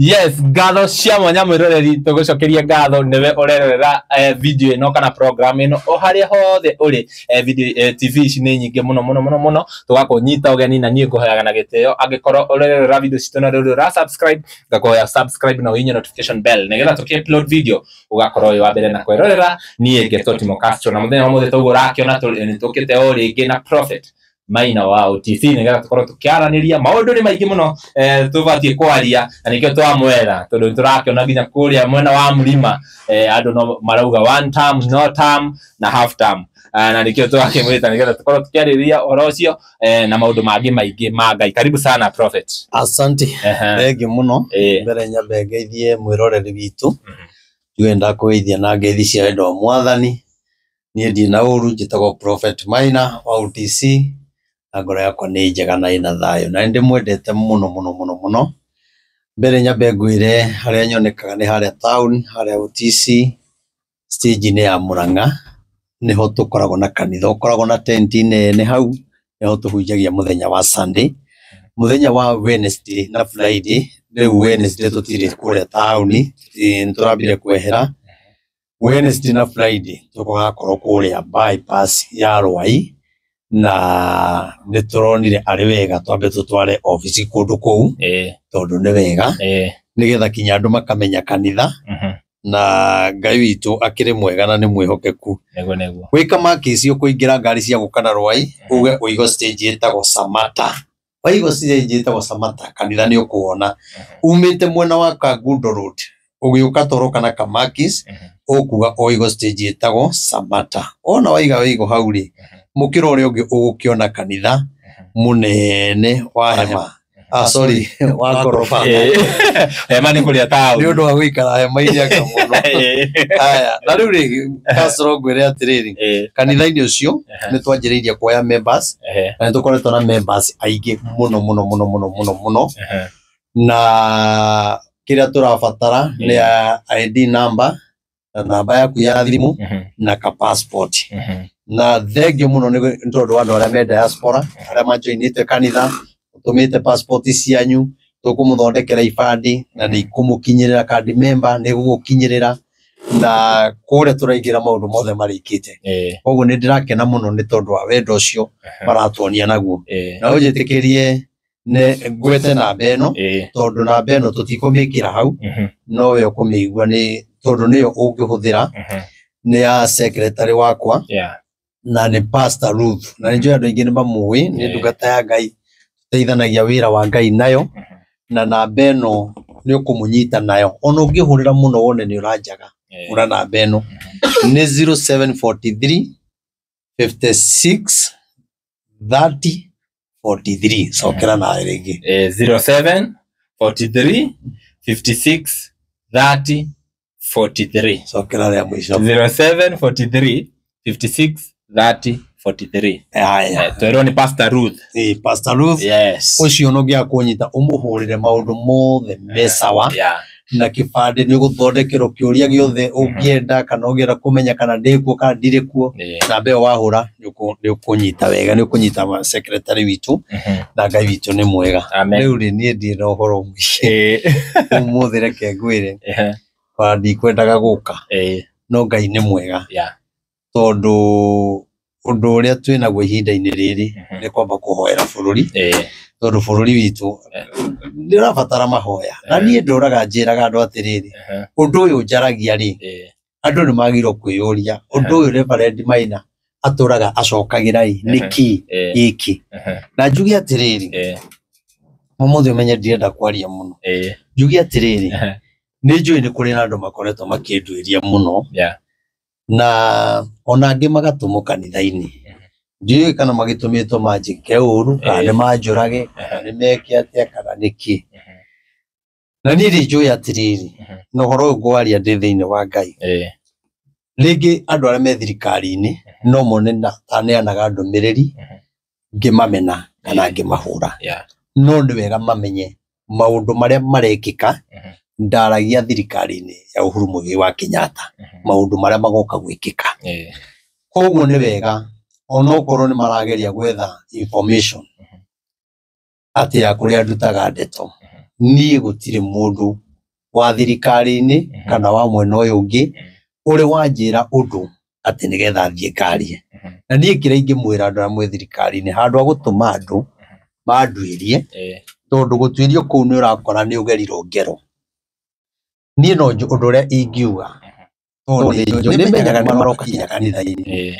Yes, ngatho cia mwanya mwiroreri tugucokeria ngatho niwe urerera video ino kana program ino o haria hothe uri video TV ici ni nyingi muno tugakunyita ugeni na nie nguhoyaga na giteo angikorwo urerera video citu na riu ra subscribe ngakuhoya subscribe na uinye notification bell nigetha tuki-upload video ugakorwo wi wa mbere na kwirorera nie ngetwo Timo Castro na muthenya mothe tugurakiona tukite o ringi na Prophet Maina wa OTC nigetha tukorwo tukiaraniria maundu ni maingi muno tubatie kwaria na nikio twamwera tondu turakiona nginya kuria mwena wa mlima andu no marauga one term no term na half term na nikio twakimwita nigetha tukorwo tukiariria orocio na maundu mangi maingi mangai. Karibu sana Prophet. Asante thengi muno mbere nyambe ngeithie mwiroreri witu twenda kuithia na ngeithi cia wendo mwathani nie ndi na uru njitagwo Prophet Maina wa OTC agora yakwa ni njega na ina thayo na ndi mwendete muno mbere nyambe ngwire haria nyonekaga ni haria town haria OTC stage ni ya Murang'a niho tukoragwo na kanitha ukoragwo na tent nene hau niho tuhunjagia muthenya wa Sunday muthenya wa Wednesday na Friday riu Wednesday tutire kuria town nturambire kwehera Wednesday na Friday tukogakorwo kuria bypass ya Rwai na nituronire ari wega twambe tutware office kundu kou tondu ni wega nigetha kinya andu makamenya kanitha na Ngai witu akire mwega na ni mwihokeku nego wika makisi ukuingira ngari cia gukana Rwai uge uigo stage etagwo Samata waigo stage etagwo Samata kanitha ni ukuona umite mwena wa Kangundo Road ugiuka toroka na Kamakis ukuga oigo stage etagwo Samata ona waigo hauri mukiro uri ungi ugukiona kanitha munene wa hema sorry wa gorofa hema ni kuria town ni undu wa guikara hema iria kamuno aya na riu ri Castro ngwire atiriri kanitha-ini ucio ni twanjiriirie kuoya members na ni tukoretwo na members aingi muno na kiria turabatara ni ID number na namba yaku ya thimu na ka passport na thengio muno ni tondu wa andu aria me diaspora aria majoinite kanitha utumite passport cianyu tukumuthondekera ibandi na ni kumukinyirira card member ni gugukinyirira na kuria turaingira maundu mothe marikite koguo ni ndirakena muno ni tondu wa wendo ucio maratuonia naguo na ujitikirie ne gwete na beno tondu na beno tutikumikira hau no we ukumigua ni tondu niyo ungihuthira ni ya secretary wakwa na ni Pastor Ruth na njoo andu ingi ni mamui ni ndugata ya Ngai teithanagia wira wa Ngai nayo na na beno ni ukumunyita nayo ona ungihurira muno wone ni uranjaga ura na beno ni 0743 56 30 43 sokera na rege 0743 56 30 43 sokera ya mwisho 0743 56 30 43 aya twero ni Pastor Ruth Pastor Ruth yes ucio no gya kunyita umuhurire maundu mothe mesawa na kibande ni guthondekero kiuria giothe ungienda kana ugira kumenya kana ndikuo kana ndirikuo na be wahura ni ukunyita wega ni ukunyita secretary witu na Ngai witu ni mwega riu ri ni ndi no horo mwishi umuthe reke ngwire kwa ndi kwendaga guka no Ngai ni mwega tondu undu uria twina gwe ihinda-ini riri ni kwamba kuhoera bururi tondu bururi witu ndirabatara mahoya na nie nduraga njiraga andu atiriri undu uyu njaragia ri andu ni magiro kwiyuria undu uyu Reverend Maina aturaga acokagira niki iki na njugi atiriri mumuthe umenye ndirenda kwaria muno njugi atiriri ni njui ni kuri na andu makoretwo makindwiria muno na ona angi magatumo kanitha-ini ndiye kana magitumitwo majike uru kana majurage kana meke atia kana niki na niri njui atiriri no horo ngwaria ndi thiini wa Ngai ringi andu aria me thirikari-ini no mone na taneanaga ndumiriri ngimamena kana ngimahura no ndi wega mamenye maundu maria marekika ndaragia thirikari-ini ya Uhuru Muigai wa Kenyatta maundu maria magoka gwikika koguo ni wega ona okorwo ni marageria gwetha information ati ya kuria ndutaga ndeto nie gutire mundu wa thirikari-ini kana wa mwena ũyũ ũngĩ ũrĩ wanjĩra ũndũ atĩ nĩgetha thiĩ ngarie. Na niĩ kĩrĩa ingĩmwĩra andũ arĩa mwĩ thirikari-inĩ, handũ ha gũtũma andũ manduĩrie, tondũ gũtuĩrio kũu nĩ ũrakora nĩ ũgerirwo ngero. Niĩ no ũndũ ũrĩa ingiuga, tondũ nĩ menyaga nĩ maroka kinya kanitha-inĩ.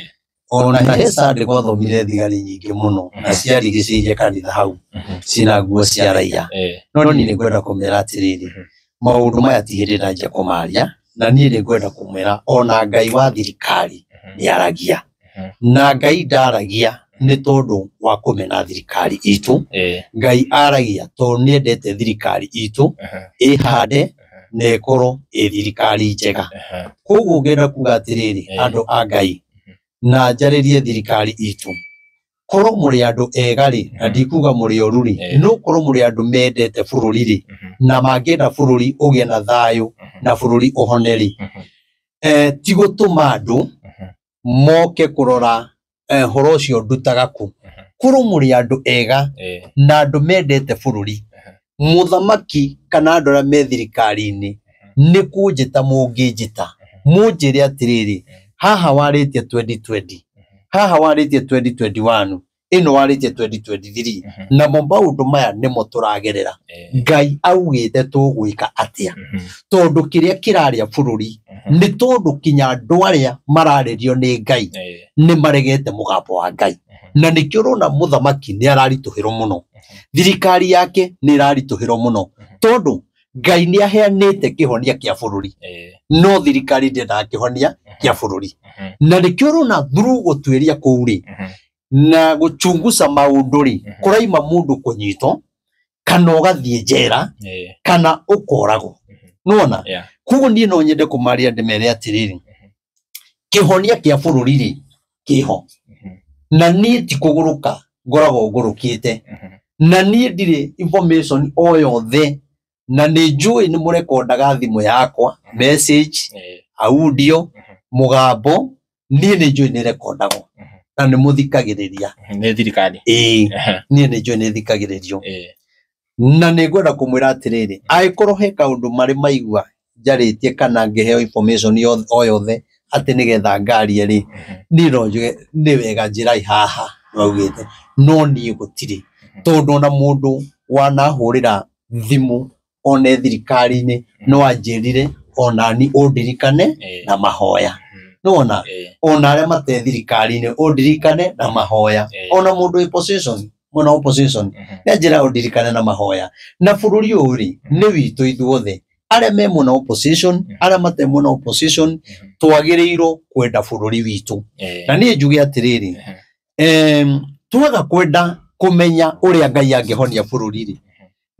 Ona he Sunday gwathomire thigari nyingĩ mũno na ciarigicĩirie kanitha hau ciĩna nguo cia raia. No niĩ nĩ ngwenda kũmera atĩrĩrĩ, maũndũ maya ti hĩndĩ nanjia kũmaria, na niĩ nĩ ngwenda kũmwĩra ona Ngai wa thirikari nĩ aragia. Na Ngai ndaragia nĩ tondũ wa kũmena thirikari itũ. Ngai aragia tondũ nĩ endete thirikari itũ ĩhande na ĩkorwo ĩ thirikari njega. Koguo ngenda kuga atĩrĩrĩ, andũ a Ngai, na njarĩrie thirikari itũ, korwo mũrĩ andũ ega-rĩ, na ndikuga mũrĩ oru-rĩ, no korwo mũrĩ andũ mendete bũrũri-rĩ, na mangĩenda bũrũri ũgĩe na thayũ na bũrũri ũhone-rĩ, ti gũtũma andũ moke kũrora horo ũcio ndutaga kũ. Korwo mũrĩ andũ ega na andũ mendete bũrũri, mũthamaki kana andũ arĩa me thirikari-inĩ nĩ kũnjĩta mũngĩnjĩta, mũnjĩre atĩrĩrĩ, haha warĩtie 2020, haha warĩtie 2021, ĩno warĩtie 2023, na maũndũ maya nĩmo tũragerera. Ngai augĩte tũgwĩka atĩa? Tondũ kĩrĩa kĩrarĩa bũrũri nĩ tondũ kinya andũ arĩa mararĩrio nĩ Ngai nĩ maregete mũgambo wa Ngai. Na nĩkĩo ũrona mũthamaki nĩ araritũhĩrwo mũno, thirikari yake nĩ ĩraritũhĩrwo mũno, tondũ Ngai nĩ aheanĩte kĩhonia kĩa bũrũri, no thirikari ndĩendaga kĩhonia kĩa bũrũri. Na nĩkĩo ũrona through gũtuĩria kũu-rĩ na gũchunguza maũndũ-rĩ, kũraima mũndũ kũnyitwo kana ũgathiĩ njera kana ũkoragwo. Nĩwona? Koguo niĩ no nyende kũmaria ndĩmere atĩrĩrĩ, kĩhonia kĩa bũrũri-rĩ kĩho, na niĩ ti kũgũrũka ngoragwo ngũrũkĩte, na niĩ ndirĩ information o yothe, na nĩ njũĩ nĩ mũrekondaga thimũ yakwa message, audio, mũgambo, niĩ nĩ njũĩ nĩ rekondagwo na nĩ mũthikagĩrĩria. Nĩ thirikari. Niĩ nĩ njũĩ nĩ thikagĩrĩrio. Na nĩ ngwenda kũmwĩra atĩrĩrĩ, angĩkorwo he kaũndũ marĩ maigua njarĩtie kana ngĩheo information o yothe atĩ nĩgetha ngarie-rĩ, niĩ no njuge nĩ wega njĩrai haha waugĩte, no niĩ gũtirĩ, tondũ ona mũndũ wanahũrĩra thimũ one thirikari-inĩ no anjĩrire onani ũndirikane na mahoya. Nĩwona? Ona arĩa mate thirikari-inĩ ũndirikane na mahoya. Ona mũndũ wĩ position, mwena opposition, nĩ anjĩra ũndirikane na mahoya. Na bũrũri ũyũ-rĩ nĩ witũ ithuothe, arĩa me mwena opposition, arĩa mate mwena opposition, twagĩrĩirwo kwenda bũrũri witũ. Na niĩ njuge atĩrĩrĩ, twaga kwenda kũmenya ũrĩa Ngai angĩhonia bũrũri-rĩ,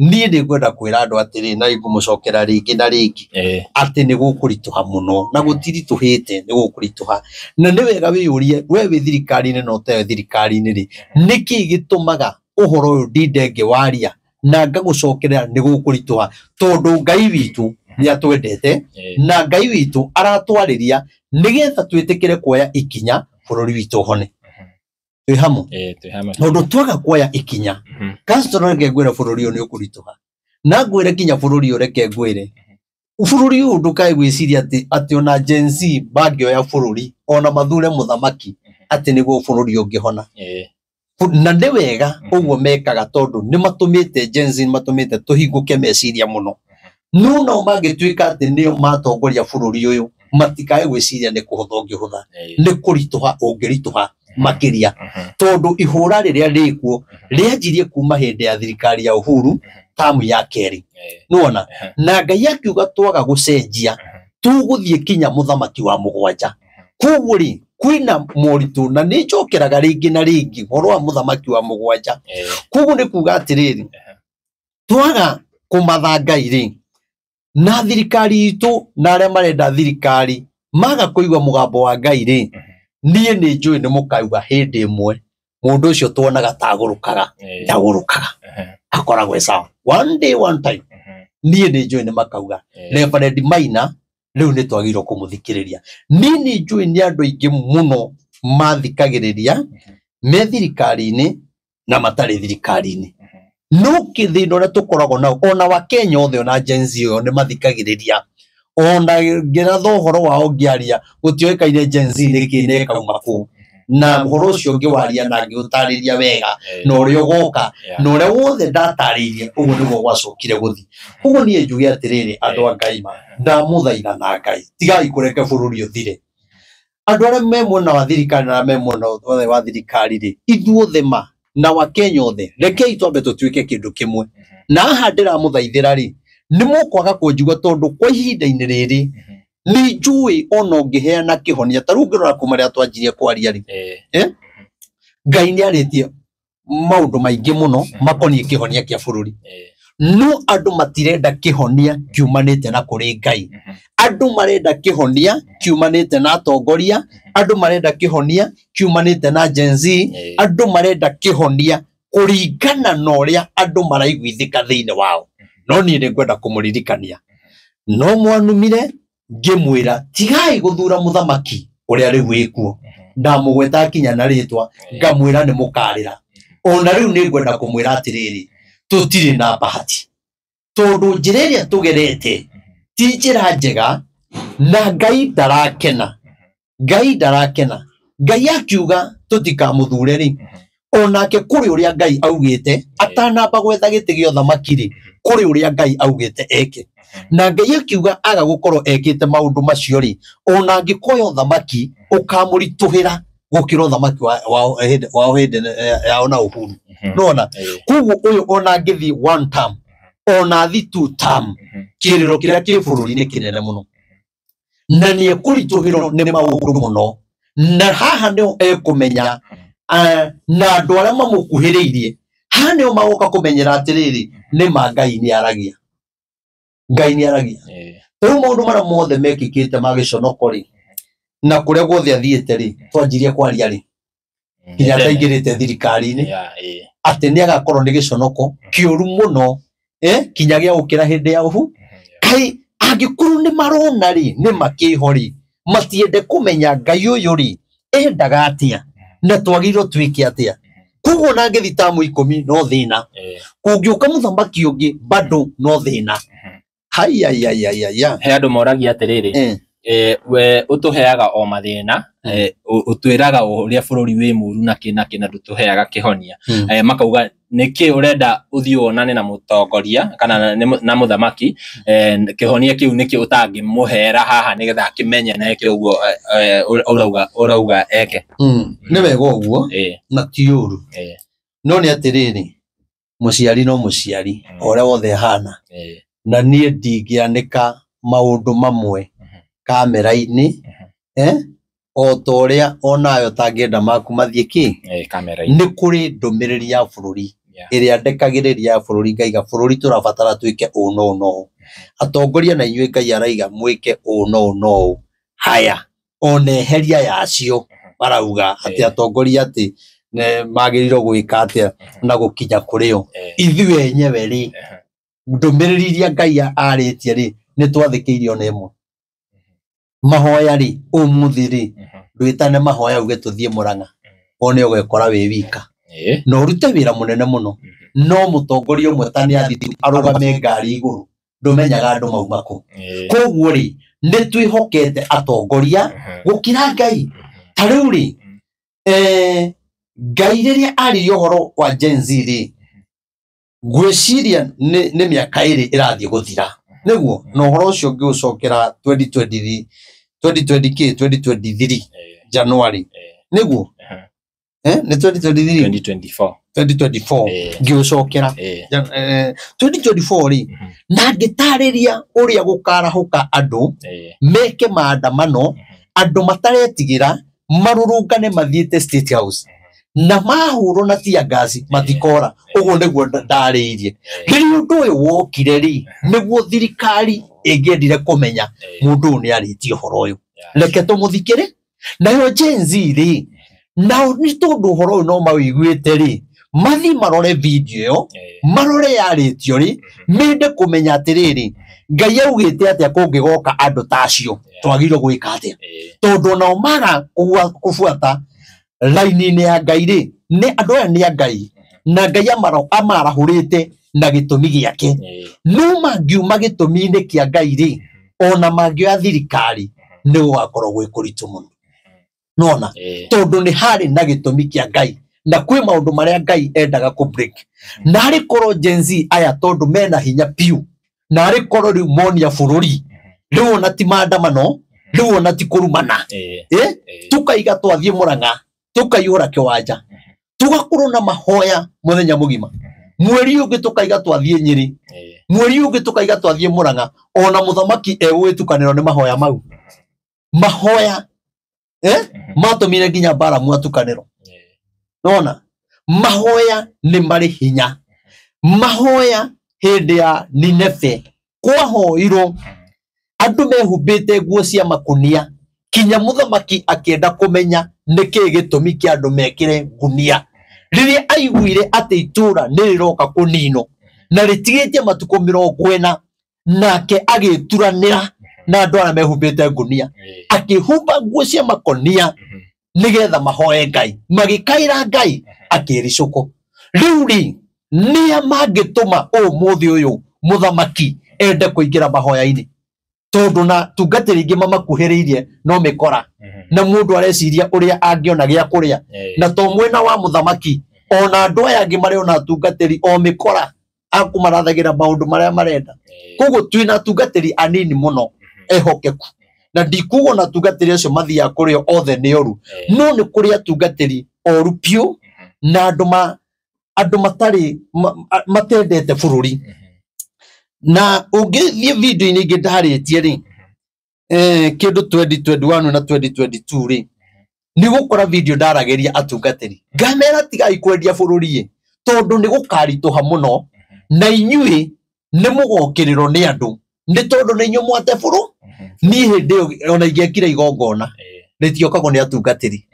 niĩ nĩ ngwenda kwĩra andũ atĩrĩ, na ngũmũcokera rĩngĩ na rĩngĩ atĩ nĩ gũkũritũha mũno, na gũtiritũhĩte, nĩ gũkũritũha. Na nĩ wega wĩyũrie, we wĩ thirikari-inĩ na ũtarĩ thirikari-inĩ-rĩ, nĩkĩ gĩtũmaga ũhoro ũyũ ndinde ngĩwaria na ngagũcokerera nĩ gũkũritũha? Tondũ Ngai witũ nĩ atwendete na Ngai witũ aratwarĩria nĩgetha twĩtĩkĩre kuoya ikinya bũrũri witũ ũhone. Twĩ hamwe? Tondũ twaga kuoya ikinya, Castro reke ngwĩre bũrũri ũyũ nĩ ũkũritũha, na ngwĩre kinya bũrũri ũyũ reke ngwĩre, bũrũri ũyũ ndũkae gwĩciria atĩ ona Gen Z mangĩoya bũrũri ona mathure mũthamaki atĩ nĩguo bũrũri ũngĩhona. Na nĩ wega ũguo mekaga, tondũ nĩ matũmĩte Gen Z, nĩ matũmĩte tũhingũke meciria mũno. No nao mangĩtuĩka atĩ nĩo matongoria bũrũri ũyũ, matikae gwĩciria nĩ kũhũtha ũngĩhũtha, nĩ kũritũha ũngĩritũha makĩria. Tondũ ihũra rĩrĩa rĩkuo rĩanjirie kuma hĩndĩ ya thirikari ya Uhuru tamu ya kerĩ. Nĩwona? Na Ngai akiuga twaga gũcenjia tũgũthiĩ kinya mũthamaki wa mũgwanja. Koguo-rĩ kwĩna moritũ, na nĩ njokeraga rĩngĩ na rĩngĩ ũhoro wa mũthamaki wa mũgwanja. Koguo nĩ kuga atĩrĩrĩ, twaga kũmatha Ngai-rĩ, na thirikari itũ na arĩa marenda thirikari maga kũigua mũgambo wa Ngai-rĩ, niĩ nĩ njũĩ nĩ mũkauga hĩndĩ ĩmwe mũndũ ũcio tuonaga ta agũrũkaga, ndagũrũkaga, akoragwo e sawa. One day one time, niĩ nĩ njũĩ nĩ makauga Reverend Maina rĩu nĩ twagĩrĩirwo kũmũthikĩrĩria. Niĩ nĩ njũĩ nĩ andũ aingĩ mũno mathikagĩrĩria me thirikari-inĩ na matarĩ thirikari-inĩ. no kithino na tukoragwo na ona wa Kenya othe ona Gen Z yo ne mathikagiriria ona ngeratho horo wao ngiaria gutioikaine Gen Z nikine kauma ku na horo ucio ngiwaria na ngiutariria wega na urio goka na uria wothe ndataririe uguo niguo gwacokire guthi uguo nie njuge atiriri andu a Ngai ma ndamuthaitha na Ngai tigai kureke bururi uthire andu aria me mwena wa thirikari na me mwena othe wa thirikari ri ithuothe ma na wa Kenya othe rekei twambe tutuike kindu kimwe na aha ndiramuthaithira ri ni mukwaga kunjigua tondu kwa ihinda-ini riri ni njui ono ngiheana kihonia taru ngirora kumaria twanjirie kwaria ri Ngai ni aritie maundu maingi muno makonie kihonia kia bururi no andu matirenda kihonia kiumanite na kuri Ngai andu marenda kihonia kiumanite na atongoria andu marenda kihonia kiumanite na Gen Z andu marenda kihonia kuringana na uria andu maraiguithika thiini wao no ni ngwenda kumuririkania no mwanumire ngimwira tigai guthura muthamaki uria riu wikuo ndamugweta kinya na ritwa ngamwira ni mukarira ona riu ni ngwenda kumwira atiriri tutiri na bahati tondu njira iria tugerete ti njira njega na Ngai ndarakena Ngai akiuga tutikamuthure ri onake kuri uria Ngai augite atanamba gwetha giti gio thamaki ri kuri uria Ngai augite eke na Ngai akiuga aga gukorwo ekite maundu macio ri ona angikoyo thamaki ukamurituhira gukiro thamaki wa hende ya ona uhuru nona kugu uyu ona ngithi one term ona thi two term kiriro kiria ki bururi ni kinene muno na ni ekurituhiro ni maundu muno na haha ndio ekumenya na andu aria mamukuhiriirie haha ndio magoka kumenyera atiriri ni Ngai ni aragia tu maundu mara mothe mekikite magiconoko ri na kuria guothe athiite ri twanjirie kwaria ri kinya taingirite thirikari-ini ati ni agakorwo ni giconoko kiuru muno kinya gia gukira hindi ya uhu kai angikuru ni marona ri ni makihori matiende kumenya Ngai uyu ri endaga atia na twagirwo twike atia kugo na ngithi tamu 10 no thina kungiuka muthamaki ungi bado no thina ya he andu moragia atiriri we utuheaga o mathina utwiraga uria bururi wi muru na kina ndutuheaga kihonia makauga niki urenda uthii wonane na mutongoria kana na muthamaki kihonia kiu niki utangi muhera haha nigetha akimenye na eke uguo urauga eke ni wega uguo na tiuru no ni atiriri muciari no muciari ore wothe hana na nie ndingianika maundu mamwe kamera-ini o toria onayo tangenda maku mathie ki kamera-ini ni kuri ndumiriri ya bururi iria ndekagiriria ya bururi ngaiga bururi turabatara twike uno atongoria na inyue Ngai araiga mwike uno haya oneheria yacio barauga ati atongoria ati magiriro gwika atia na gukinya kurio ithuĩ enyewe ri ndumiriri iria Ngai aritie ri ni twathikiirio na imwe mahoya ri umuthi ri ndwitane mahoya uge tuthie Murang'a one ugekora wi wika no rute wira munene muno no mutongoria umwe tani athiti arugame ngari iguru ndumenyaga andu maumako koguo ri ni twihokete atongoria gukira Ngai tariu ri Ngai riria ari uhoro wa Gen Z ri gwiciria ni miaka iri irathie guthira niguo no horo ucio ngiucokera 2023 January niguo ni 2024 ngiucokera 2024 ri na ngitariria uria gukarahuka andu meke maandamano andu mataretigira marurungane mathiete State House na mahuro na tia gasi matikora uguo niguo ndariirie riri undu uyu wokire ri niguo thirikari ingiendire kumenya mundu ni aritie horo uyu reke tumuthikire nayo Gen Z ri nao ni tondu horo uyu no mawiguite ri mathi marore video yo marore yaritio ri mende kumenya atiriri Ngai augite atia kungigoka andu tacio twagirwo gwika atia tondu nao maga kufuata laini-ini ya Ngai ri ni andu aya ni a Ngai na Ngai amarahurite na gitumi giake no mangiuma gitumi-ini kia Ngai ri ona mangioya thirikari ni gugakorwo gwi kuritu muno nona tondu ni hari na gitumi kia Ngai na kwi maundu maria Ngai endaga ku break na hari korwo Gen Z aya tondu mena hinya piu na hari korwo riu monia bururi riu ona ti maandamano riu ona ti kurumana tukaiga twathie Murang'a tukaiyura Kiwanja tugakorwo na mahoya muthenya mugima mweri ungi tukaiga twathie Nyeri mweri ungi tukaiga twathie Murang'a ona muthamaki egwitukaniro ni mahoya mau mahoya matumire nginya bara mwatukaniro nona mahoya ni mari hinya mahoya hindi ya Nineve kwahoirwo andu mehumbite nguo cia makunia kinya muthamaki akienda kumenya niki gitumi kia andu mekire ngunia riria aiguire ati itura niriroka kunino na ritigitie matuko 40 nake agituranira na andu ara mehumbite ngunia akihumba nguo cia makonia nigetha mahoe Ngai magikaira Ngai akiricuko riu ri nia mangituma umuthi uyu muthamaki ende kuingira mahoya-ini tondu na tungatiri ingi mamakuhiriirie no mikora na mundu areciria uria angiona gia kuria na to mwena wa muthamaki ona andu aya angi mari ona tungatiri o mikora akumarathagira maundu maria marenda koguo twina tungatiri anini muno ehokeku na ndikugo na tungatiri acio mathia kurio othe ni oru no ni kuria tungatiri oru piu na andu matari matendete bururi na ungithie video-ini ingi ndaritie ri kindu 2021 na 2022 ri ni gukora video ndarageria atungatiri ngamera tigai kwendia bururi tondu ni gukarituha muno na inyui ni mugokiriro ni andu ni tondu ni inyu mwate buru ni hindi ona igekira igongona ritiokago ni atungatiri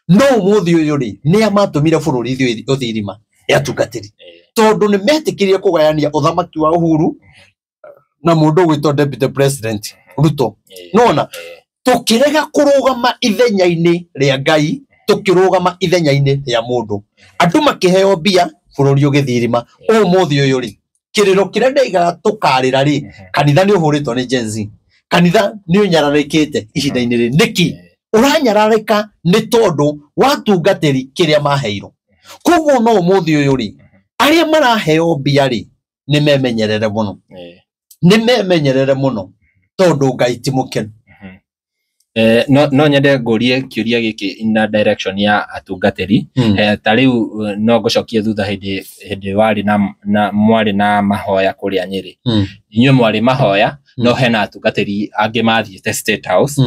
no umuthi uyu ri ni amatumire bururi ithio uthirima ya atungatiri tondu ni metikirie kugayania uthamaki wa Uhuru na mundu gwitwo deputy president Ruto nona tukirega kurugama ithenya-ini ria Ngai tukirugama ithenya-ini ria mundu andu makiheo bia bururi ugithirima umuthi uyu ri kiriro kiria ndaigaga tukarira ri kanitha ni uhuritwo ni Gen Z kanitha ni unyararikite ihinda-ini ri niki uranyararika ni tondu watungatiri kiria maheiro koguo no umuthi uyu ri aria maraheo bia ri ni memenyerere muno ni memenyerere muno tondu Ngai ti mukenu no nyende ngurie kiuria giki na direction ya atungatiri ta riu no ngucokie thutha hindi wari na mwari na mahoya kuria Nyeri inywe mwari mahoya no hena atungatiri angi mathiete State House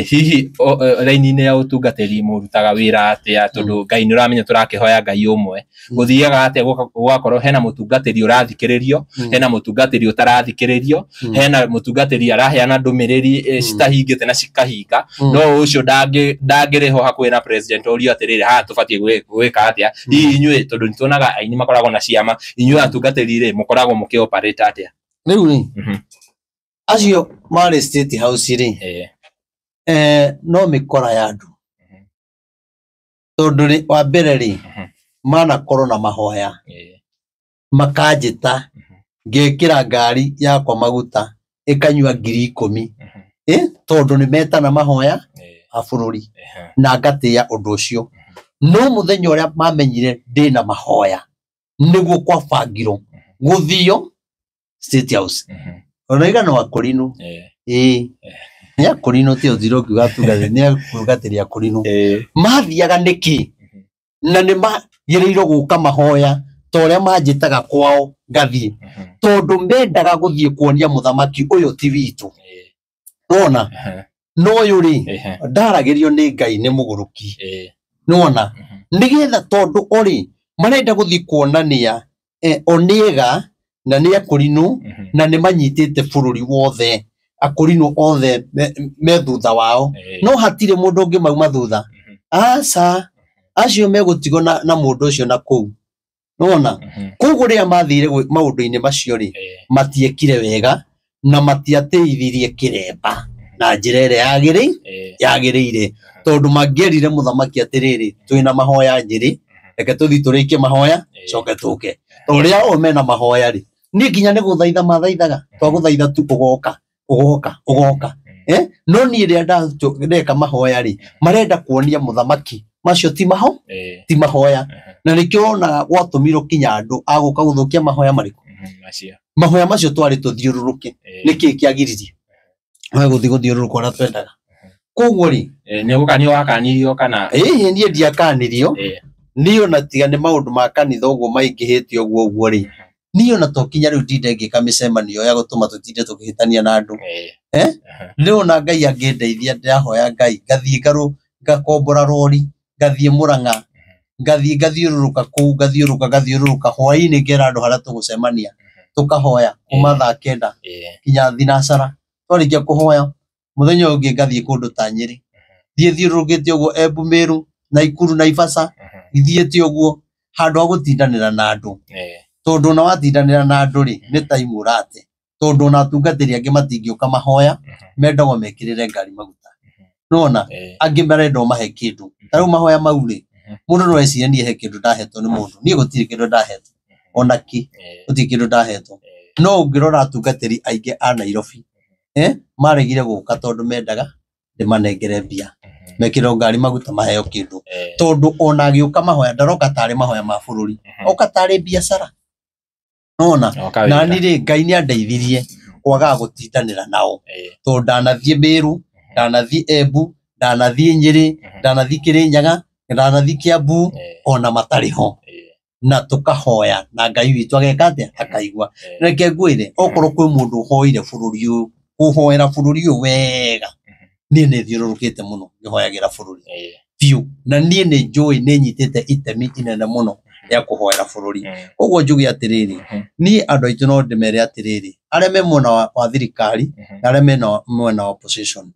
hihi raini-ini ya utungatiri murutaga wira atia tondu Ngai ni uramenya turakihoya Ngai umwe guthiaga atia gugakorwo hena mutungatiri urathikiririo hena mutungatiri utarathikiririo hena mutungatiri araheana ndumiriri citahingite na cikahinga no ucio ndangiriho hakuhi na president urio atiriri ha tubatie gwika atia hihi inywe tondu nituonaga aini makoragwo na ciama inywe atungatiri ri mukoragwo mukioperate atia riu ri acio mari State House ri no mikora ya andu tondu ri wa mbere ri mana korona mahoya makajita ngekira ngari yakwa maguta ikanywa 10,000 tondu ni metana mahoya a bururi na ngatia undu ucio no muthenya uria mamenyire ndina mahoya niguo kwa bangiro guthio State House onaiga no akorino ni akorino ti uziro kiuga tugathiri ni kugatiri akorino mathiaga niki na ni magereiro guka mahoya toria manjitaga kwao ngathie tondu mendaga guthie kuonia muthamaki uyu ti witu nona no uyu ri ndaragerio ni Ngai ni muguruki nona nigetha tondu ori marenda guthie kuonania oniega na ni akorino na ni manyitite bururi wothe akorino othe me thutha wao no hatire mundu ungi mauma thutha aca acio megutigo na mundu ucio na kou nona koguo ria mathire maundu-ini macio ri matiekire wega na matiateithirie kiremba na njira iria yagiriire tondu mangierire muthamaki atiriri twina mahoya Nyeri reke tuthi turikie mahoya coke tuke uria o mena mahoya ri ni nginya ni guthaitha mathaithaga twaguthaitha tu ugoka no ni ria ndeka mahoya ri marenda kuonia muthamaki macio ti mahoya na nikio ona gwatumirwo kinya andu aguka guthukia mahoya mariku mahoya macio twari tuthiururuke niki kiagiririe guthi guthiururuka ora twendaga koguo ri ni gukanio wakanirio kana ni ndiakanirio ni ona tiga ni maundu ma kanitha uguo maingihite uguo ri ni ona tokinya riu ndinde ngika micemanio ya gutuma tutinde tukihitania na andu ni ona Ngai angindeithia ndahoya Ngai ngathie ngakombora rori ngathie Murang'a ngathiururuka kuu ngathiururuka hwaini ngera andu haria tugucemania tukahoya kuma thaa 9 kinya thinacara twarikia kuhoya muthenya ungi ngathie kundu ta Nyeri thiururukite uguo Embu Meru Naikuru Naivasha ithiete uguo handu agutindanira na andu tondu na watindanira na andu ri ni time urate tondu na atungatiri angi matingiuka mahoya mendagwo mekirire ngari maguta nona angi marenda mahe kindu tariu mahoya mau ri mundu no eciria nie he kindu ndahetwo ni mundu nie gutiri kindu ndahetwo ona ki gutiri kindu ndahetwo no ngirora atungatiri aingi a Nairobi maregire guka tondu mendaga ndimanengere mbia mekiro ngari maguta maheo kindu tondu ona agiuka mahoya ndaroka tari mahoya ma bururi oka tari biashara nona na nire Ngai ni andeithirie kwaga gutindanira nao tondu ndanathie Meru ndanathie Embu ndanathie Nyeri ndanathie Kirinyaga ndanathie Kiambu ona matariho na tukahoya na Ngai witu ageka atia akaigua reke ngwire okorwo kwi mundu hoire bururi uyu kuhoera bururi uyu wega nie ne thiururukite muno ngihoyagira bururi piu na nie ne njui ne nyitite itemi inene muno ya kuhoera bururi koguo njugi atiriri ni andu aitu no ndimere atiriri areme mwena wa thirikari areme mwena wa opposition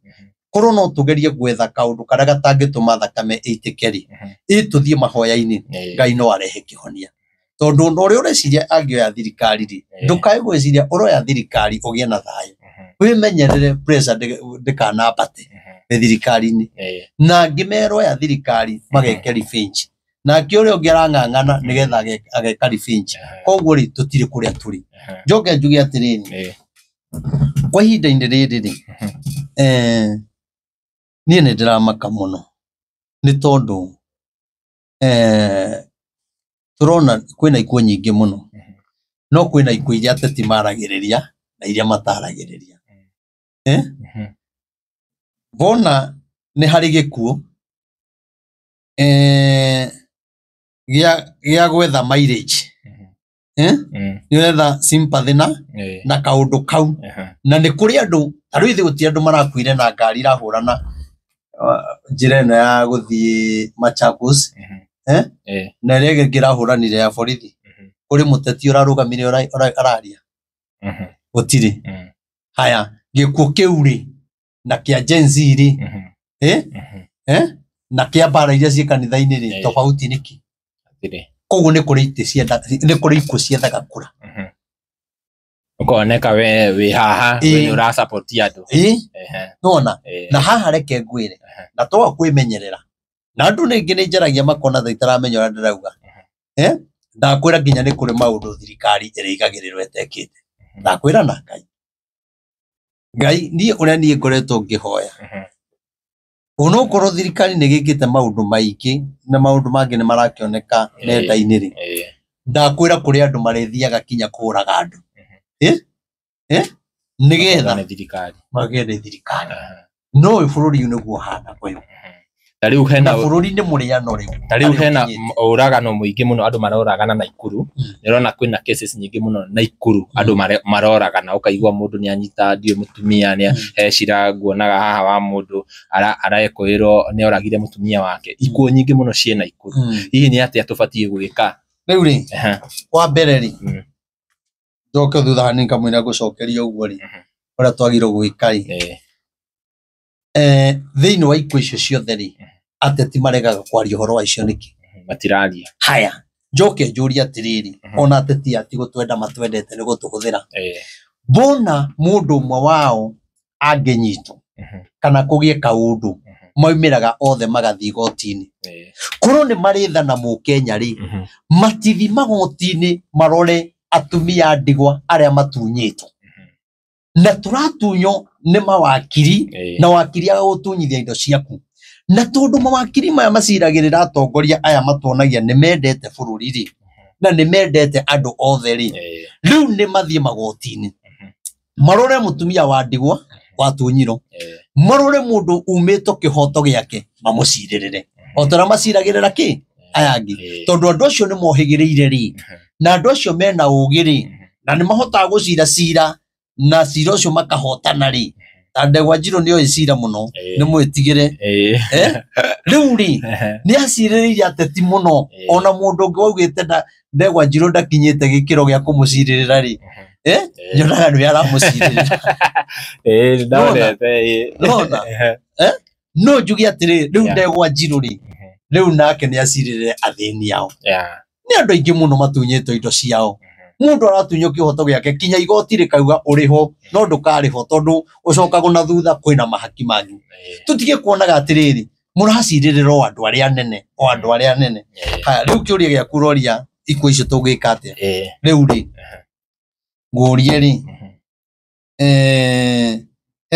korwo no tugerie gwetha kaundu karia gatangituma thakame itikeri ituthie mahoya-ini Ngai no arehe kihonia tondu ndore ureciria angioya thirikari ri ndukae gwiciria uroya thirikari ugie na thayo wimenyerere pressure ndikanambate thirikari-ini na ngimero ya thirikari mageke revenge na kiuria ngirang'ang'ana nigetha ageka revenge koguo ri tutiri kuria turi njoke njugi atiriri kwa ihinda-ini riri ri nie ni ndiramaka muno ni tondu turona kwina ikuo nyingi muno no kwina ikuo iria ateti maragiriria na iria mataragiriria bona ni hari gikuo gia gwetha mileage ni wetha sympathy na kaundu kau na ni kuri andu tariu ithi guti andu marakuire na ngari irahurana njira ino ya guthie Machakos na iria ingi irahuranire ya borithi kuri muteti urarugamire araria gutiri haya gikuo kiu ri na kia Gen Z ri na kia bara iria cia kanitha-ini ri tofauti niki koguo ni kuri ite cienda ni kuri ikuo ciethaga kura ukoneka we haha we ura support andu nona na haha reke ngwire na twa kwimenyerera na andu ningi ni njaragia makona thaitaramenyo ura ndirauga ndakwira nginya ni kuri maundu thirikari irigagirirwe tekite ndakwira na Ngai nie uria nie ngoretwo ngihoya uno korwo thirikari ni gikite maundu maingi na maundu mangi ni marakioneka nenda-ini ri ndakwira kuri andu marethiaga kinya kuraga andu nigetha thirikari magere thirikari no bururi niguo hana koyo tariu hena bururi ni muriano riu tariu hena uragano muingi muno andu maroragana Naikuru nirona kwina cases nyingi muno Naikuru andu maroragana ukaigwa mundu ni anyita ndio mutumia ni hecira nguonaga haha wa mundu araekoirwo ni oragire mutumia wake ikuo nyingi muno cie Naikuru hihi ni atia tubatie gwika riu ri wa mbere ri njoke thutha hani nkamwira gucokeria uguo ri uria twagirwo gwika ri thiini wa ikuo icio ciothe ri ateti maregaga kwaria horo wa icio niki matiraria haya njoke njuria atiriri ona ateti ati gutwenda matwendete ni gutuguthira bona mundu umwe wao angenyitwo kana kugie kaundu maumiraga othe magathi igoti-ini koro ni marithana mu Kenya ri matithi magoti-ini marore atumia ndigwa aria matunyitwo na turatunyo ni mawakiri na wakiri agutunyithia indo ciaku na tondu mawakiri maya maciragirira atongoria aya matonagia ni mendete bururi ri na ni mendete andu othe ri riu ni mathie magoti-ini marore mutumia wa ndigwa watunyiro marore mundu umito kihoto giake mamuciririre otara maciragirira ki ayangi tondu andu acio ni mohigiriire ri na andu acio mena ugiri na ni mahota gucira cira na cira ucio makahotana ri Ndegwa Njiro ni oicira muno ni mwitigire riu ri ni aciririire ateti muno ona mundu ungi waugite Ndegwa Njiro ndakinyite gikiro gia kumuciririra ri nyonaga ni aramuciririra no njugi atiri riu Ndegwa Njiro ri riu nake ni aciririre athini yao ni andu aingi muno matunyitwo indo ciao mundu aratunyo kihoto giake kinya igoti rikauga uriho no ndukariho tondu ucokago na thutha kwina mahaki manyu tutige kuonaga atiriri muraciririra andu aria nene haya riu kiuria gia kuroria iko icio tugika atia riu ri ngurie ri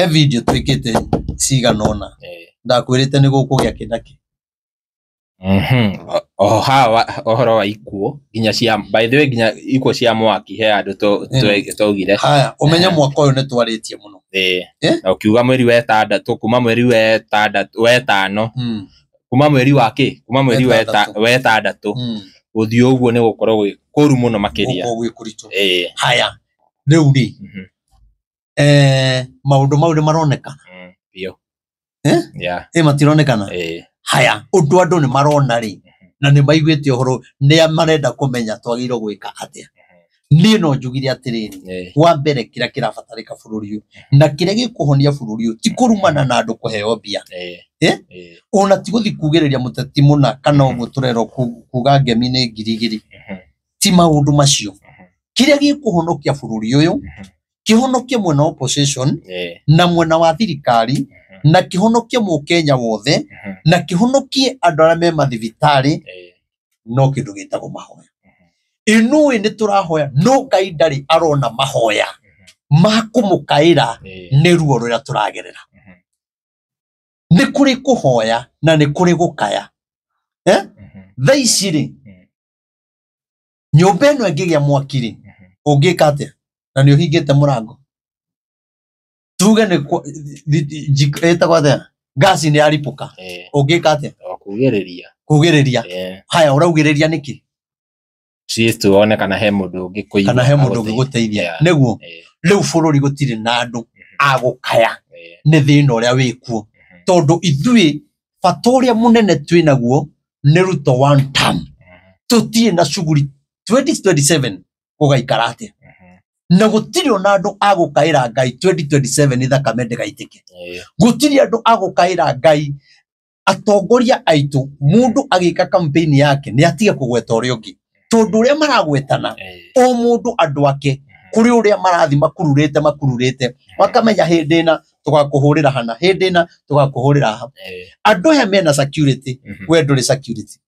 video twikite ciganona ndakwirite ni gukugia kidaki ohoro wa ikuo ginya cia by the way ginya ikuo cia mwaki he andu togire haya umenya mwaka uyu nitwaritie muno na ukiuga mweri wa 6 kuma mweri wa 5 kuma mweri wa ki kuma mweri wa 6 uthi uguo ni gukorwo kuru muno makiria haya riu ri maundu mau ni maroneka bio matironekana haya undu andu ni marona ri na ni maiguite uhoro ni marenda kumenya twagirwo gwika atia ni no njugire atiriri wa mbere kira kirabatarika bururi uyu na kire gikuhonia bururi uyu ti kurumana na andu kuheo bia ona ti guthi kugiriria muteti muna kana uguo turero kuga ngemi ni ngirigiri ti maundu macio kire gikuhonokia bururi uyu kihonokie mwena opposition na mwena wa thirikari na kihonokie mu Kenya wothe na kihonokie andu aria me mathibitari no kindu gitagwo mahoya inui ni turahoya no Ngai ndari arona mahoya makumukaira ni ruo ruria turagerera ni kuri kuhoya na ni kuri gukaya thaiciri nyumba ino ingigia mwakiri ungika atia na ni uhingite murango tuge ni etagwa atia gasi ni aripuka ungika atia kugiriria haya uraugiriria niki tuone kana he mundu ungikuigua kana he mundu ungiguteithia niguo riu bururi gutiri na andu agukaya ni thina uria wikuo tondu ithui fatoria munene twinaguo ni Ruto one term tutie na shughuli 2027 kugaikara atia na gutiri ona andu agukaira Ngai 2027 ithakame ndigaitike gutiri andu agukaira Ngai atongoria aitu mundu agika campaign yake ni atige kugweta uria ungi tondu uria maragwetana o mundu andu ake kuri uria marathi makururite makamenya hindi na tugakuhurira hana hindi na tugakuhurira ha andu aya mena security we nduri security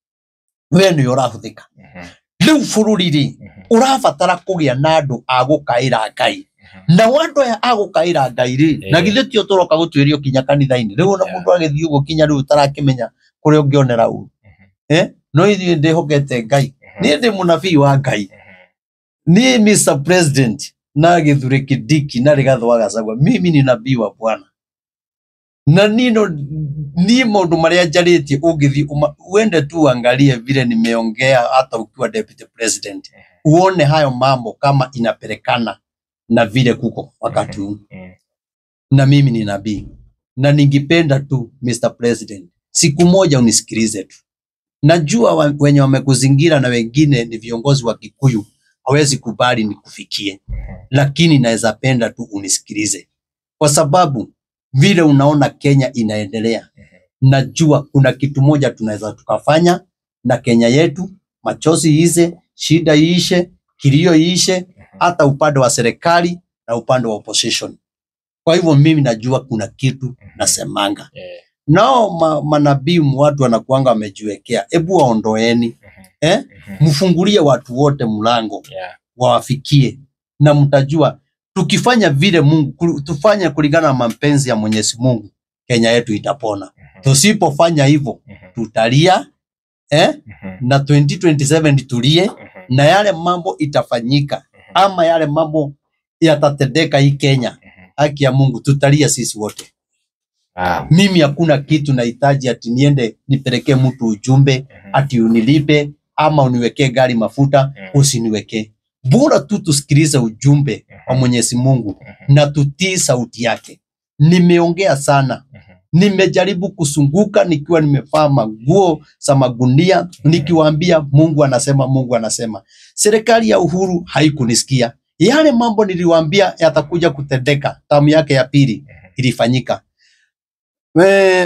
we ni urahuthika riu bururi ri urabatara kugia na andu agukaira Ngai na andu aya agukaira Ngai ri na githe tio turoka gutwirio kinya kanitha-ini riu na mundu agithii uguo kinya riu tarakimenya kuri ungionera u no ithii ndihokete Ngai ni ndi munabii wa Ngai ni Mr President na Githure Kindiki na Rigathi wa Gachagua mimi ni nabii wa Bwana na ni maundu maria njaritie ungithi uende tu angalie vile nimeongea hata ukiwa deputy president uone hayo mambo kama inapelekana na vile kuko wakati huu na mimi ni nabii na ningependa tu Mr President siku moja unisikilize tu najua wenye wamekuzingira na wengine ni viongozi wa Kikuyu hawezi kubali nikufikie lakini naweza penda tu unisikilize kwa sababu vile unaona Kenya inaendelea najua kuna kitu moja tunaweza tukafanya na Kenya yetu machozi ize shida iishe kilio iishe hata upande wa serikali na upande wa opposition kwa hivyo mimi najua kuna kitu nasemanga Nao manabii watu wanakuanga wamejiwekea, hebu waondoeni, mfungulie watu wote mlango, wawafikie, na mtajua tukifanya vile Mungu, tufanye kulingana na mapenzi ya Mwenyezi Mungu, Kenya yetu itapona. Tusipofanya hivyo tutalia, na 2027 tulie, na yale mambo itafanyika, ama yale mambo yatatendeka hii Kenya, haki ya Mungu tutalia sisi wote. Mimi hakuna kitu nahitaji ati niende nipelekee mtu ujumbe ati unilipe ama uniwekee gari mafuta, usiniwekee. Bora tu tusikilize ujumbe wa Mwenyezi Mungu na tutii sauti yake. Nimeongea sana. Nimejaribu kusunguka nikiwa nimevaa maguo za magunia nikiwaambia Mungu anasema, Mungu anasema. Serikali ya Uhuru haikunisikia. Yale mambo niliwaambia yatakuja kutendeka, tamu yake ya pili ilifanyika.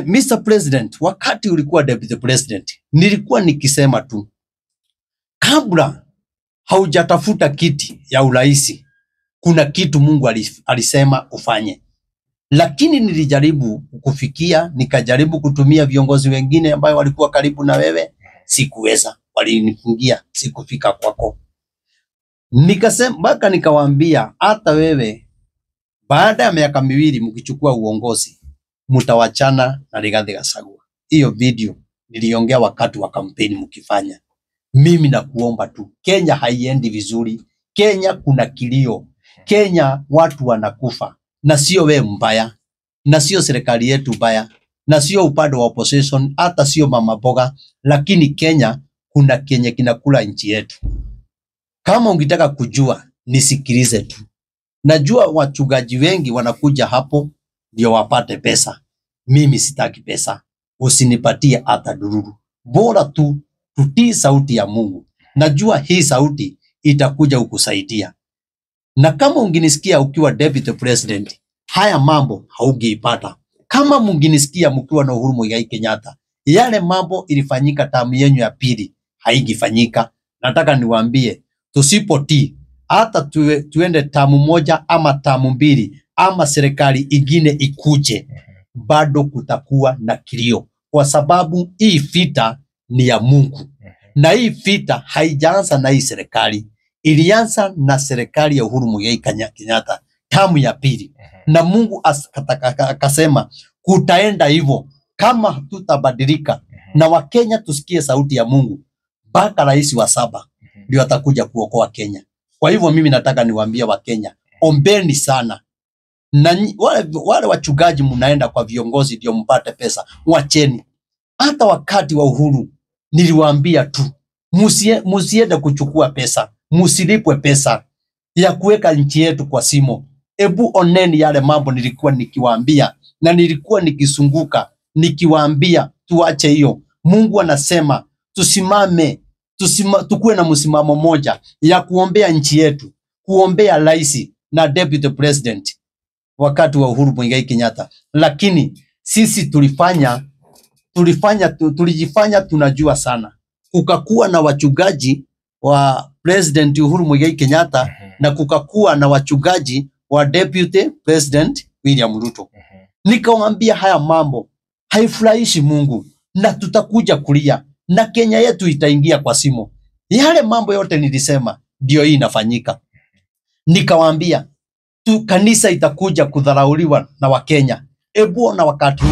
Mr. President, wakati ulikuwa Deputy President, nilikuwa nikisema tu, kabla haujatafuta kiti ya uraisi, kuna kitu Mungu alisema ufanye. Lakini nilijaribu kufikia, nikajaribu kutumia viongozi wengine ambao walikuwa karibu na wewe, sikuweza, walinifungia, sikufika kwako. Nikasema mpaka nikawaambia, hata wewe baada ya miaka 2 mkichukua uongozi mtawachana na Rigathi Gachagua. Hiyo video niliongea wakati wa kampeni mkifanya. Mimi nakuomba tu, Kenya haiendi vizuri. Kenya kuna kilio. Kenya watu wanakufa. Na sio wewe mbaya, na sio serikali yetu mbaya, na sio upande wa opposition, hata sio mama boga, lakini Kenya kuna Kenya kinakula nchi yetu. Kama ungetaka kujua, nisikilize tu. Najua wachungaji wengi wanakuja hapo ndio wapate pesa. Mimi sitaki pesa. Usinipatie hata dururu. Bora tu tutii sauti ya Mungu. Najua hii sauti itakuja kukusaidia. Na kama unginisikia ukiwa Deputy President, haya mambo haugeipata. Kama munginisikia mkiwa na Uhuru Muigai Kenyatta, yale mambo ilifanyika tamu yenyu ya pili haingefanyika. Nataka niwaambie, tusipotii, hata tuende tamu moja ama tamu 2 ama serikali ingine ikuje, bado kutakuwa na kilio, kwa sababu hii vita ni ya Mungu. Na hii vita haijaanza na hii serikali, ilianza na serikali ya Uhuru Muigai Kenyatta tamu ya pili. Na Mungu akasema kutaenda hivyo kama hatutabadilika, na Wakenya tusikie sauti ya Mungu, mpaka rais wa 7 ndio atakuja kuokoa Kenya. Kwa hivyo mimi nataka niwaambie Wakenya, ombeni sana. Na wale wachungaji mnaenda kwa viongozi ndio mpate pesa, wacheni. Hata wakati wa Uhuru niliwaambia tu, musiende kuchukua pesa, musilipwe pesa ya kuweka nchi yetu kwa simo. Ebu oneni yale mambo nilikuwa nikiwaambia, na nilikuwa nikisunguka nikiwaambia tuache hiyo. Mungu anasema tusimame, tukue na msimamo moja ya kuombea nchi yetu, kuombea rais na Deputy President wakati wa Uhuru Muigai Kenyatta. Lakini sisi tulijifanya tunajua sana. Kukakuwa na wachungaji wa President Uhuru Muigai Kenyatta na kukakuwa na wachungaji wa Deputy President William Ruto. Nikamwambia haya mambo haifurahishi Mungu na tutakuja kulia na Kenya yetu itaingia kwa simo. Yale mambo yote nilisema ndio hii inafanyika. Nikawaambia kanisa itakuja kudharauliwa na Wakenya. Ebu na wakati huu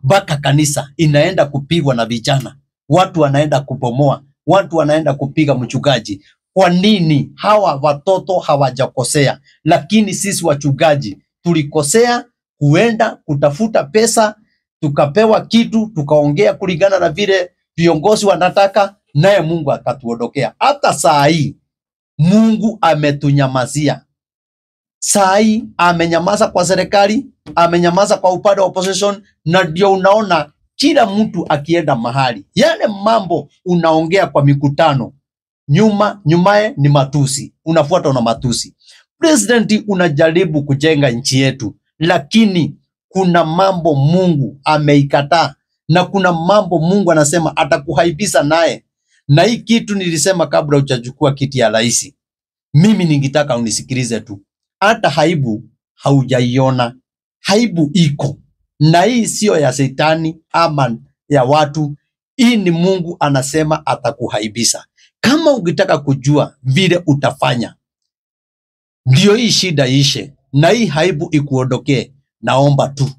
mpaka kanisa inaenda kupigwa na vijana. Watu wanaenda kubomoa, watu wanaenda kupiga mchungaji. Kwa nini? Hawa watoto hawajakosea, lakini sisi wachungaji tulikosea kuenda kutafuta pesa, tukapewa kitu, tukaongea kulingana na vile viongozi wanataka, naye Mungu akatuondokea. Hata saa hii Mungu ametunyamazia. Saa hii amenyamaza kwa serikali, amenyamaza kwa upande wa opposition, na ndio unaona kila mtu akienda mahali, yale mambo unaongea kwa mikutano, nyumae ni matusi, unafuata na matusi. President unajaribu kujenga nchi yetu, lakini kuna mambo Mungu ameikataa, na kuna mambo Mungu anasema atakuhaibisha naye. Na hii kitu nilisema kabla hujachukua kiti ya rais. Mimi ningetaka unisikilize tu. Hata haibu haujaiona. Haibu iko na hii sio ya Shetani ama ya watu. Hii ni Mungu anasema atakuhaibisha. Kama ukitaka kujua vile utafanya ndio hii shida ishe na hii haibu ikuondokee, naomba tu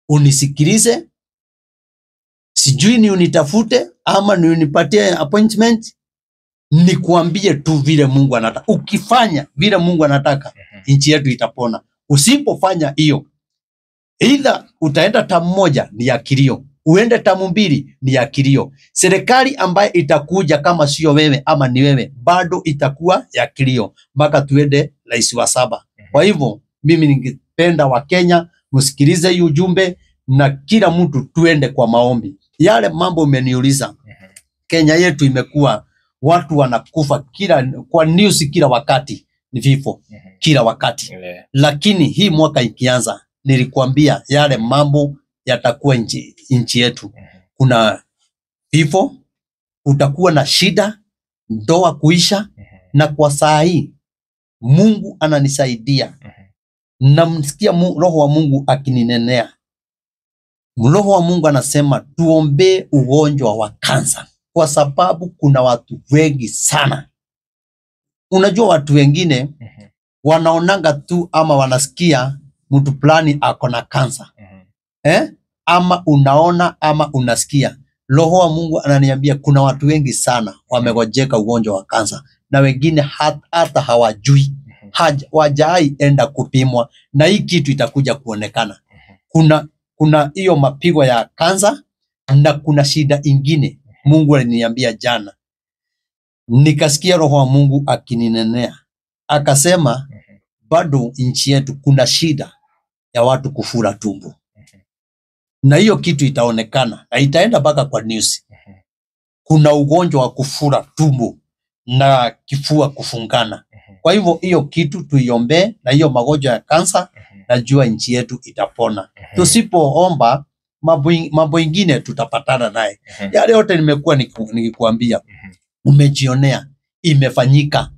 unisikilize. Sijui ni unitafute ama ni unipatie appointment, nikuambie tu vile Mungu anataka. Ukifanya vile Mungu anataka, nchi yetu itapona. Usipofanya hiyo, either utaenda tamu moja ni ya kilio, uende tamu mbili ni ya kilio. Serikali ambaye itakuja kama sio wewe ama ni wewe, bado itakuwa ya kilio mpaka tuende rais wa 7. Kwa hivyo mimi ningependa Wakenya msikilize hii ujumbe na kila mtu tuende kwa maombi. Yale mambo umeniuliza, Kenya yetu imekuwa watu wanakufa kwa news kila wakati, ni vifo kila wakati. Lakini hii mwaka ikianza, nilikuambia yale mambo yatakuwa nchi yetu. Kuna vifo, utakuwa na shida, ndoa kuisha, na kwa saa hii Mungu ananisaidia. Namsikia Roho wa Mungu akininenea. Roho wa Mungu anasema tuombe ugonjwa wa kansa, kwa sababu kuna watu wengi sana. Unajua watu wengine wanaonanga tu ama wanasikia mtu fulani ako na kansa. Ama unaona ama unasikia. Roho wa Mungu ananiambia kuna watu wengi sana wamegojeka ugonjwa wa kansa, na wengine hata hawajui, hawajai enda kupimwa, na hii kitu itakuja kuonekana. Kuna hiyo mapigo ya kansa, na kuna shida ingine. Mungu aliniambia jana, nikasikia Roho wa Mungu akininenea, akasema bado nchi yetu kuna shida ya watu kufura tumbo, na hiyo kitu itaonekana na itaenda mpaka kwa news. Kuna ugonjwa wa kufura tumbo na kifua kufungana. Kwa hivyo hiyo kitu tuiombe, na hiyo magonjwa ya kansa najua nchi yetu itapona. Tusipoomba mambo ingine tutapatana naye. Yale yote nimekuwa nikikuambia, umejionea imefanyika.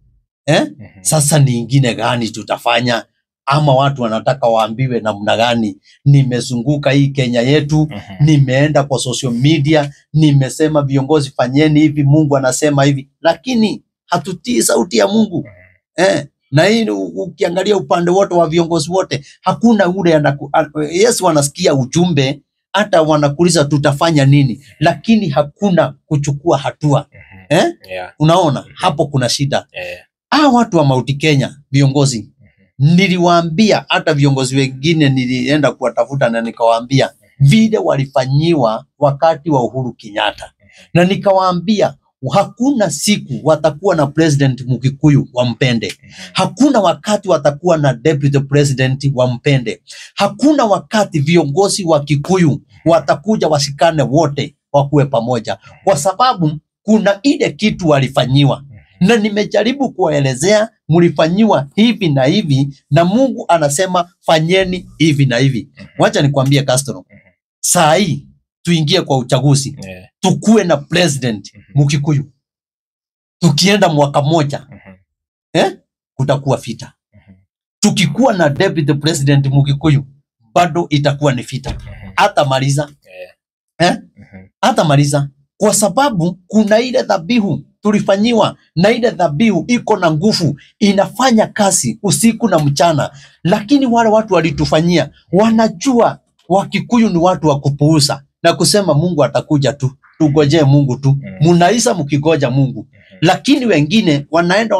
Sasa ni ingine gani tutafanya? Ama watu wanataka waambiwe namna gani? Nimezunguka hii Kenya yetu, nimeenda kwa social media, nimesema viongozi fanyeni hivi, Mungu anasema hivi, lakini hatutii sauti ya Mungu. Na hii ukiangalia upande wote wa viongozi wote, hakuna ule Yesu wanasikia ujumbe, hata wanakuuliza tutafanya nini, lakini hakuna kuchukua hatua. Unaona hapo kuna shida. Watu wa Mount Kenya viongozi, niliwaambia, hata viongozi wengine nilienda kuwatafuta na nikawaambia vile walifanyiwa wakati wa Uhuru Kenyatta, na nikawaambia hakuna siku watakuwa na president Mkikuyu wampende. Hakuna wakati watakuwa na deputy president wampende. Hakuna wakati viongozi wa Kikuyu watakuja washikane wote wakuwe pamoja, kwa sababu kuna ile kitu walifanyiwa, na nimejaribu kuwaelezea mlifanyiwa hivi na hivi, na Mungu anasema fanyeni hivi na hivi. Wacha nikwambie Castro, saa hii tuingie kwa uchaguzi, tukue na president Mkikuyu. Tukienda mwaka moja, kutakuwa vita. Tukikuwa na deputy president Mkikuyu, bado itakuwa ni vita. Hata maliza. Hata maliza. Kwa sababu kuna ile dhabihu tulifanyiwa, na ile dhabihu iko na nguvu, inafanya kazi usiku na mchana. Lakini wale watu walitufanyia, wanajua Wakikuyu ni watu wa kupuuza na kusema Mungu atakuja tu, tugojee Mungu tu. Munaisa mkigoja Mungu. Lakini wengine wanaenda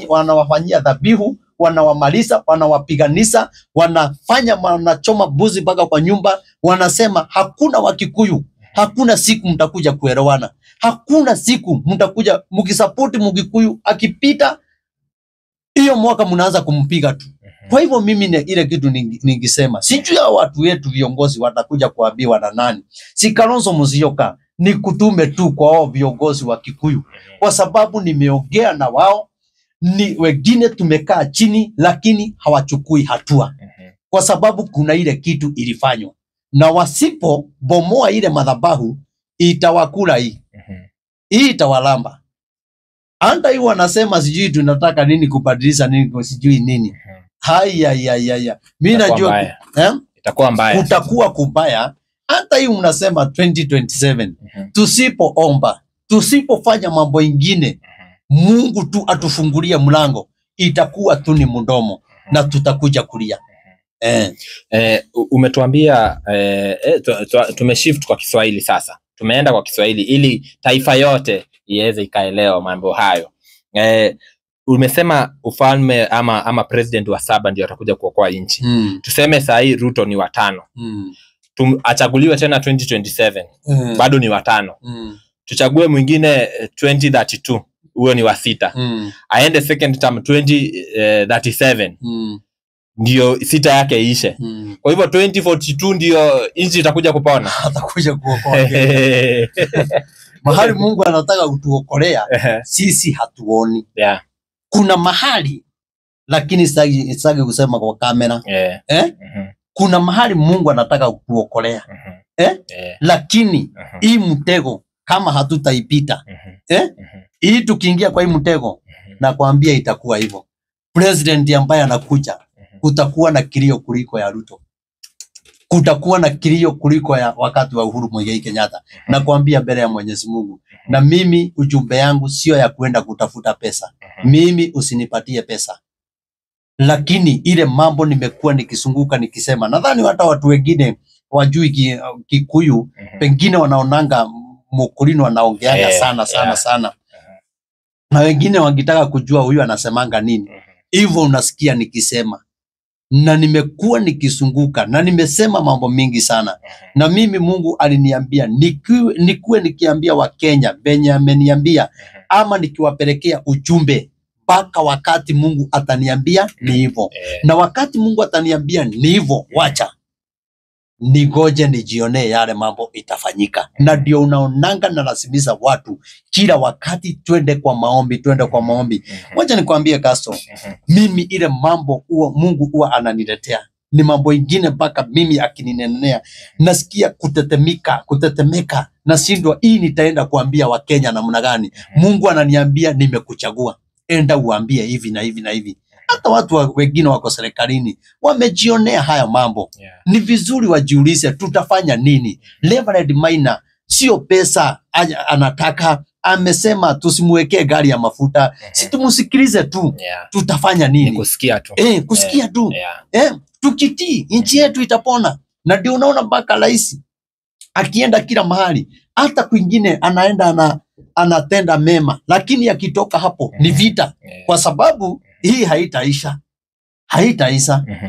wanawafanyia dhabihu, wanawamaliza, wanawapiganisha, wanachoma buzi mpaka kwa nyumba, wanasema hakuna Wakikuyu, hakuna siku mtakuja kuelewana, hakuna siku mtakuja mkisupport Mkikuyu, akipita hiyo mwaka mnaanza kumpiga tu. Kwa hivyo mimi ile kitu ningisema, sijui ya watu wetu viongozi watakuja kuambiwa na nani. Si Kalonzo Musyoka, ni kutume tu kwa wao viongozi wa Kikuyu, kwa sababu nimeongea na wao, ni wengine tumekaa chini, lakini hawachukui hatua, kwa sababu kuna ile kitu ilifanywa, na wasipo bomoa ile madhabahu itawakula hii. Hii itawalamba. Hata hiyo wanasema sijui tunataka nini kubadilisha nini, sijui nini. Haya. Mimi najua itakuwa mbaya. Kutakuwa kubaya. Hata hii mnasema 2027 tusipoomba, tusipofanya mambo ingine, Mungu tu atufungulie mlango, itakuwa tu ni mdomo na tutakuja kulia. Umetuambia tumeshift kwa Kiswahili sasa. Tumeenda kwa Kiswahili ili taifa yote iweze ikaelewa mambo hayo. Umesema ufalme ama president wa 7 ndio atakuja kuokoa nchi. Tuseme saa hii Ruto ni wa 5. Achaguliwe tena 2027. Bado ni wa 5. Tuchague mwingine 2032. Huyo ni wa 6. Aende second term 2037. Ndio 6 yake iishe. Kwa hivyo 2042 ndio nchi itakuja kupona. Atakuja kuokoa. Mahali Mungu anataka kutuokolea, sisi hatuoni. Kuna mahali, lakini sitaki kusema kwa kamera. Kuna mahali Mungu anataka kutuokolea. Lakini hii mtego kama hatutaipita, hii tukiingia kwa hii mtego, na kuambia itakuwa hivyo. President ambaye anakuja, kutakuwa na kilio kuliko ya Ruto. Kutakuwa na kilio kuliko ya wakati wa Uhuru Muigai Kenyatta. Na kuambia mbele ya Mwenyezi Mungu. Na mimi ujumbe yangu sio ya kuenda kutafuta pesa. Mimi usinipatie pesa. Lakini ile mambo nimekuwa nikisunguka nikisema. Nadhani hata watu wengine wajui Kikuyu, pengine wanaonanga Mukurino wanaongeanga sana. Na wengine wangitaka kujua huyu anasemanga nini. Hivyo unasikia nikisema. Na nimekuwa nikisunguka na nimesema mambo mingi sana. Na mimi Mungu aliniambia nikuwe nikiambia wa Kenya benye ameniambia, ama nikiwapelekea ujumbe mpaka wakati Mungu ataniambia ni hivyo. Na wakati Mungu ataniambia ni hivyo, wacha nigoje nijione yale mambo itafanyika. Na ndio unaonanga na lazimiza watu kila wakati twende kwa maombi. Wacha nikwambie Kasto, mimi ile mambo Mungu huwa ananiletea ni mambo ingine mpaka mimi akininenea nasikia kutetemeka, na shindwa hii nitaenda kuambia wa Kenya namna gani. Mungu ananiambia nimekuchagua, enda uambie hivi na hivi na hivi. Hata watu wengine wako serikalini wamejionea haya mambo. Ni vizuri wajiulize tutafanya nini. Reverend Maina sio pesa anataka, amesema tusimwekee gari ya mafuta. Si tumusikilize tu. Tutafanya nini? Kusikia tu. Kusikia tu. Tukitii nchi yetu itapona. Na ndio unaona mpaka rais akienda kila mahali, hata kwingine anaenda anatenda mema, lakini akitoka hapo ni vita, kwa sababu hii haitaisha.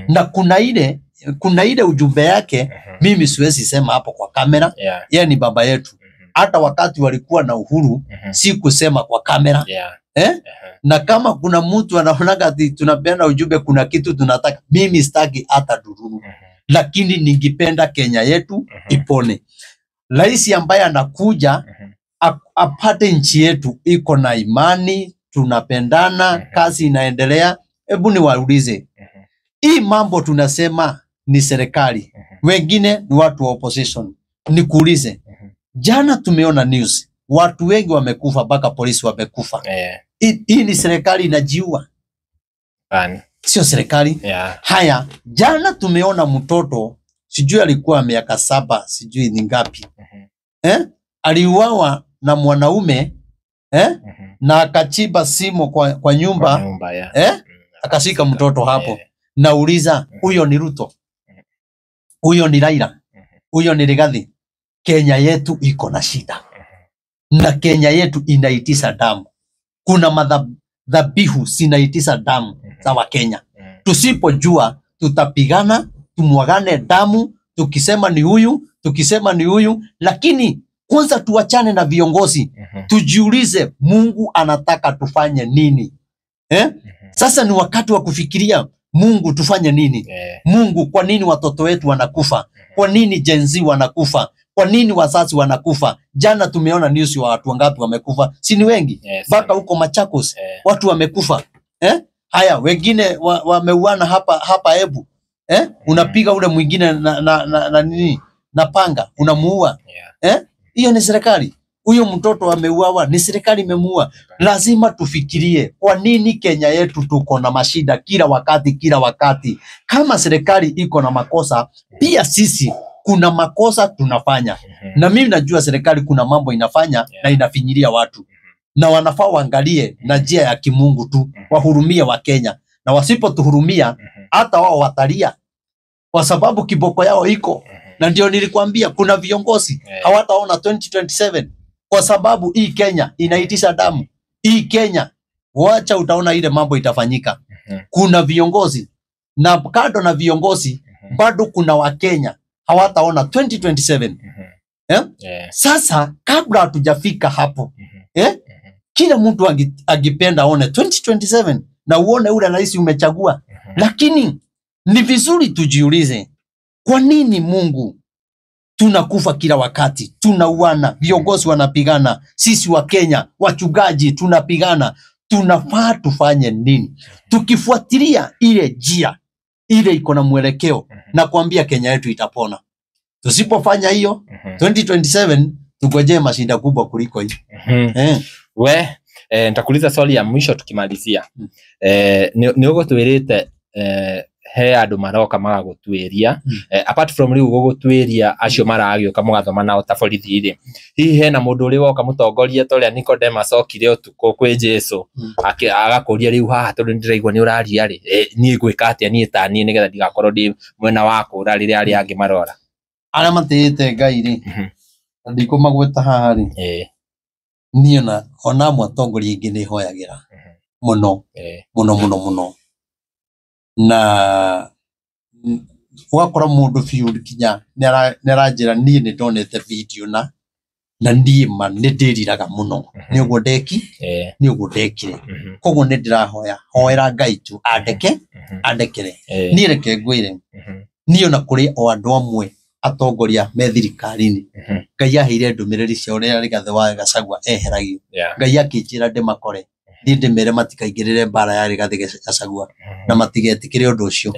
Na kuna ile ujumbe yake, mimi siwezi sema hapo kwa kamera. Yeye ni baba yetu. Hata wakati walikuwa na uhuru, si kusema kwa kamera. Na kama kuna mtu anaonaga ati tunapeana ujumbe, kuna kitu tunataka, mimi sitaki hata dururu. Lakini ningependa Kenya yetu ipone. Rais ambaye anakuja apate nchi yetu iko na imani, tunapendana, kazi inaendelea. Hebu niwaulize, hii mambo tunasema ni serikali, wengine ni watu wa opposition. Nikuulize, jana tumeona news, watu wengi wamekufa, mpaka polisi wamekufa. Hii ni serikali inajiua? Sio serikali. Haya, jana tumeona mtoto, sijui alikuwa miaka 7, sijui ni ngapi, aliuawa na mwanaume, na akachiba simo kwa nyumba, akashika mtoto hapo. Nauliza, huyo ni Ruto? Huyo ni Raila? Huyo ni Rigathi? Kenya yetu iko na shida, na Kenya yetu inaitisha damu. Kuna madhabihu sinaitisha damu za Wakenya. Tusipojua tutapigana, tumwagane damu, tukisema ni huyu, lakini kwanza tuachane na viongozi. Tujiulize Mungu anataka tufanye nini? Sasa ni wakati wa kufikiria Mungu tufanye nini? Mungu, kwa nini watoto wetu wanakufa? Kwa nini Gen Z wanakufa? Kwa nini wazazi wanakufa? Jana tumeona news wa watu wangapi wamekufa? Si ni wengi? Mpaka huko Machakos watu wamekufa. Haya, wengine wameuana hapa Ebu. Unapiga ule mwingine na nini? Na panga, unamuua. Hiyo ni serikali? Huyo mtoto ameuawa, ni serikali imemuua. Lazima tufikirie kwa nini Kenya yetu tuko na mashida kila wakati. Kama serikali iko na makosa, pia sisi kuna makosa tunafanya. Na mimi najua serikali kuna mambo inafanya na inafinyilia watu. Na wanafaa waangalie na njia ya kimungu tu, wahurumie wa Kenya. Na wasipotuhurumia hata wao watalia, kwa sababu kiboko yao iko. Na ndio nilikwambia kuna viongozi hawataona 2027 kwa sababu hii Kenya inaitisha damu. Hii Kenya, wacha utaona ile mambo itafanyika. Kuna viongozi, na kando na viongozi bado kuna Wakenya hawataona 2027. Sasa kabla hatujafika hapo, kila mtu agipenda aone 2027 na uone ule rais umechagua. Lakini ni vizuri tujiulize, kwa nini Mungu tunakufa kila wakati, tunauana, viongozi wanapigana, sisi wa Kenya wachungaji tunapigana? Tunafaa tufanye nini? Tukifuatilia ile njia ile iko na mwelekeo, na kuambia Kenya yetu itapona. Tusipofanya hiyo 2027 tungojee mashinda kubwa kuliko hii. Nitakuuliza swali ya mwisho tukimalizia. Ni ugo twirite he andu maroka magagutwiria apart from riu gugutwiria acio maragioka mugathoma nao ta borithi ri, hihi hena mundu uri woka mutongoria toria Nicodemus okire utuko kwi Jesu agakuria riu haha tondu ndiraigua ni uraria ri nie gwika atia nie ta nie nigetha ndigakorwo ndi mwena waku ra riria ari angi marora ara matete Ngai ri ndiko magweta haha ri nie na ona mutongoria ingi ni hoyagira muno muno na wakora mundu field kinya neranjira nie ni ndonete video na ndima ni ndiriraga muno ni ugo ndeki ni ugo ndekire koguo ni ndirahoya hoera Ngai tu andekere nie reke ngwire nie na kuri o andu amwe atongoria me thirikari-ini Ngai aheire ndumiriri cia uria Rigathi wa Gachagua eheragio Ngai akinjira ndimakore ndimere matikaingirire mbara ya Rigathi Gachagua na matigetikire undu ucio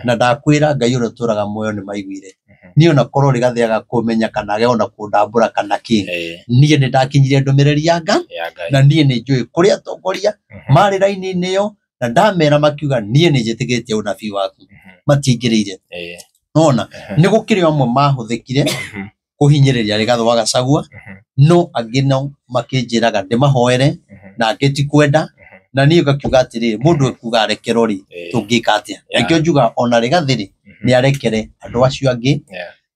na ndakwira Ngai uria turaga muoyo ni maiguire nie na korwo Rigathi agakumenya kana ageona kundambura kana ki nie ni ndakinyire ndumiriri ya Ngai na nie ni njui kuri atongoria mari raini-ini yo na ndamera makiuga nie ni njitigitie unabii waku matingirire nona ni gukire amwe mahuthikire kuhinyiriria Rigathi wa Gachagua no agino makinjiraga ndimahoere na ngeti kwenda na niyo gakiuga atiri mundu ekuga arekero ri tungika atia akio njuga ona Rigathi ri ni arekere andu acio angi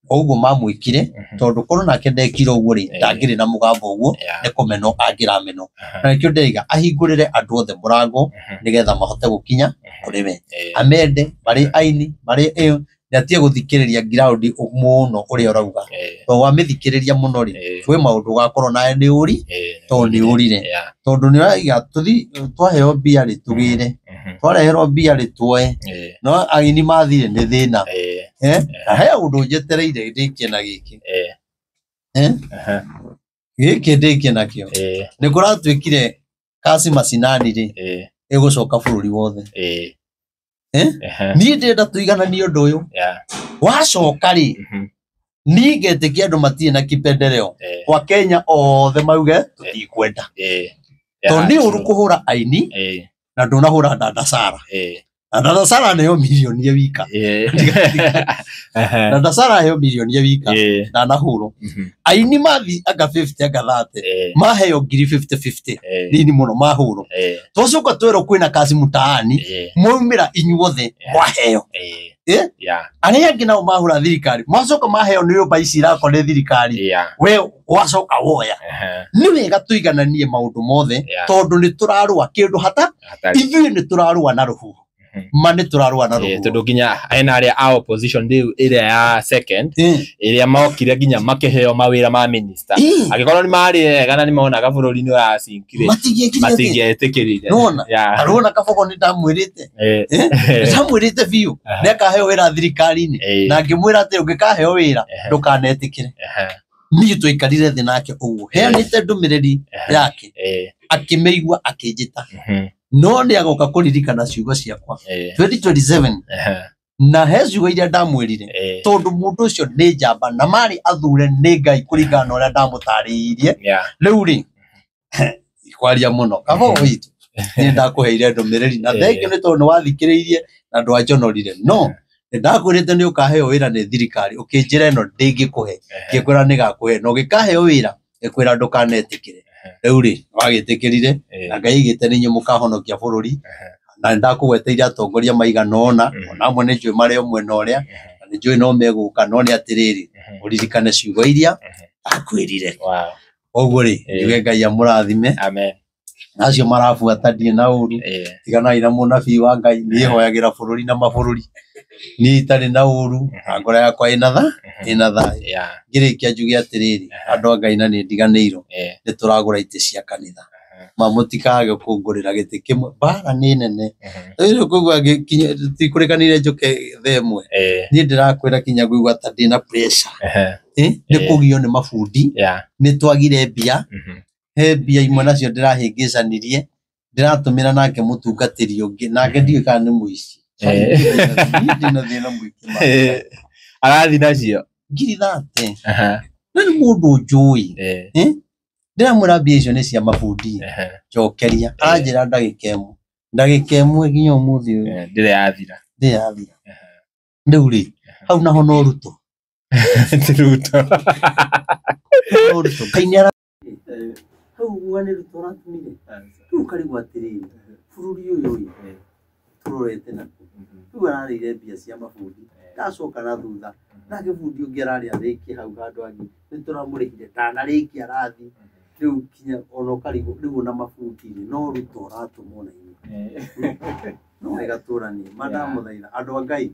oguo mamwikire tondu korwo nake ndekire uguo ri ndangiri na mugambo uguo ni kumeno angira meno na akio ndeiga ahingurire andu othe murango nigetha mahote gukinya kuri we amende bari aini bari eyo natie guthikiriria ground muno uria urauga to wamithikiriria muno ri twe maundu gakorwo nae ni uri to ni urire tondu ni raiga tuthi twaheo bia ri tugire twarehero bia ri twoe no aini mathire ni thina he undu njetereire ndikie na giki giki ndikie nakio ni kuratwikire kasi macinani ri igucoka bururi wothe ni ndenda tuigananie undu uyu wacoka ri ni ngetikia andu matie na kipendeleo kwa Kenya othe mauge tutikwenda to ni uru kuhura aini na ndunahura Ndandasara Ndandasara neyo milioni ya wika Ndandasara heyo milioni ya wika na nahuro aini mathi anga 50 anga 30 maheo ngiri 50 nini muno mahuro tocuka twero kwina kazi mutaani mwaumira inyuothe mwaheo aria angi nao mahura thirikari macoka maheo ni nyumba ici irako ni thirikari we wacoka woya ni wega tuigananie maundu mothe tondu ni turarua kindu hata ithui ni turarua na ruhu mane turarua na ruhu tondu ginya aina aria a opposition ndiu iria ya second iria mokire ginya makiheo mawira ma minister agikorwo ni mari gana ni monaga bururi-ini wa sinkire matingietikirire nona arona kabogo ni ndamwirite ndamwirite biu nekaheo wira thirikari-ini na ngimwira ati ungikaheo wira ndukanetikire ni tuikarire thi nake uguo heanite ndumiriri yake akimeigua akinjita no ni agoka kuririkana ciugo ciakwa 2027 na hezu iria ndamwirire tondu mundu ucio ni njamba na mari athure ni Ngai kuringana na uria ndamutariirie riu ri kwaria muno kabo witu ni ndakuheire ndumiriri na thengio ni tondu ni wathikiriirie na ndwanjonorire no ndakwirite ni ukaheo wira ni thirikari ukinjira ino ndingikuhe ngikwira ni gakuhe no gikaheo wira ngikwira ndukanetikire riu ri wagitikirire na Ngai igite ni nyu mukahonokia bururi na ndakugweteire atongoria maigana ona amwe ni njui mari omwe na uria na ni njui no meguka no ni atiriri uririkane ciugo iria akwirire oguo ri njuge Ngai amurathime amen acio marabuata ndie na uru tiganai na munabii wa Ngai ni hoyagira bururi na mabururi ni itari na uru ngora yakwa ina tha ngirikia njuge atiriri andu Ngai na ni ndiganeiro ni turagura ite cia kanitha mamutikage kungurira giti kimwe bara ni nene ino kugwa gikinya tikurikanire njuke themwe ni ndirakwira kinya guigwa ta ndina pressure ni kugio ni mafundi ni twagire mbia he mbia imwe nacio ndirahingicanirie ndiratumira nake mutungatiri ungi nake ndiwe kana ni muici ndina thina mwiki arathi nacio ngiri thate ni mundu njui ndiramwira mbia icio ni cia mafundi njokeria anjira ndagika imwe nginya umuthi ndirathira riu ri hau naho no ruto kainera hau mwane ruto ratumire riu karigwa atiriri bururi uyu turorete naku riu ararire mbia cia mafundi ndacoka na thutha nake bundi ungi arari ariki hau handu angi nituramurihire ndanariki arathi riu kinya ono karigo riu na mafundi no ruto ratumwo na ini no igaturani madamu thaina andu Ngai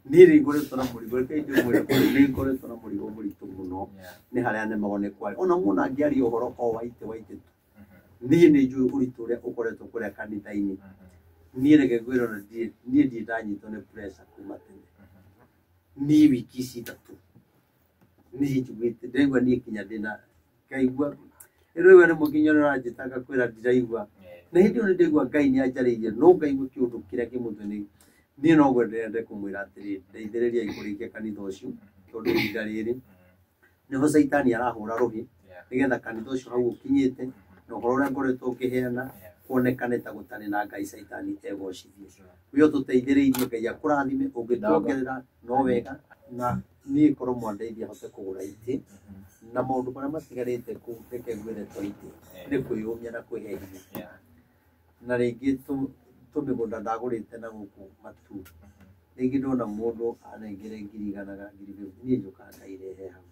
niri ngoretwo na murigo kaindi mwire ni ngoretwo na murigo muritu muno ni haria ne magone kwari ona muna ngiari uhoro o waite ni njui uritu uria ukoretwo kuria kanitha-ini ni rege gwiro na ni ndanyitwo ni pressure kuma tene ni wiki citatu ni njugite ndegwa ni kinya ndina kaigwa rĩu ni mukinyo ranjitaga kwira ndiraigwa na hindi ni ndigwa Ngai ni anjaririe no Ngai gukiundu kiria kimuthe ni no gwendete kumwira atiri ndeithiriria ikurikia kanitha ucio tondu ihinda riri niho Saitani arahura ruhi nigetha kanitha ucio hau ukinyite na uhoro uria ngoretwo ukiheana kuonekane ta gutari na Ngai Saitani egocithie wio tuteithiririe Ngai akurathime ungituongerera no wega na ni korwo mwandeithia hote kugura iti na maundu maria matigarite ku reke ngwire toite ni kwiyumia na kwihehia na ringi tumigunda ndagurite na guku matu ringi ndona mundu anengere ngiri igana ngiri ni njuka ndairehe hau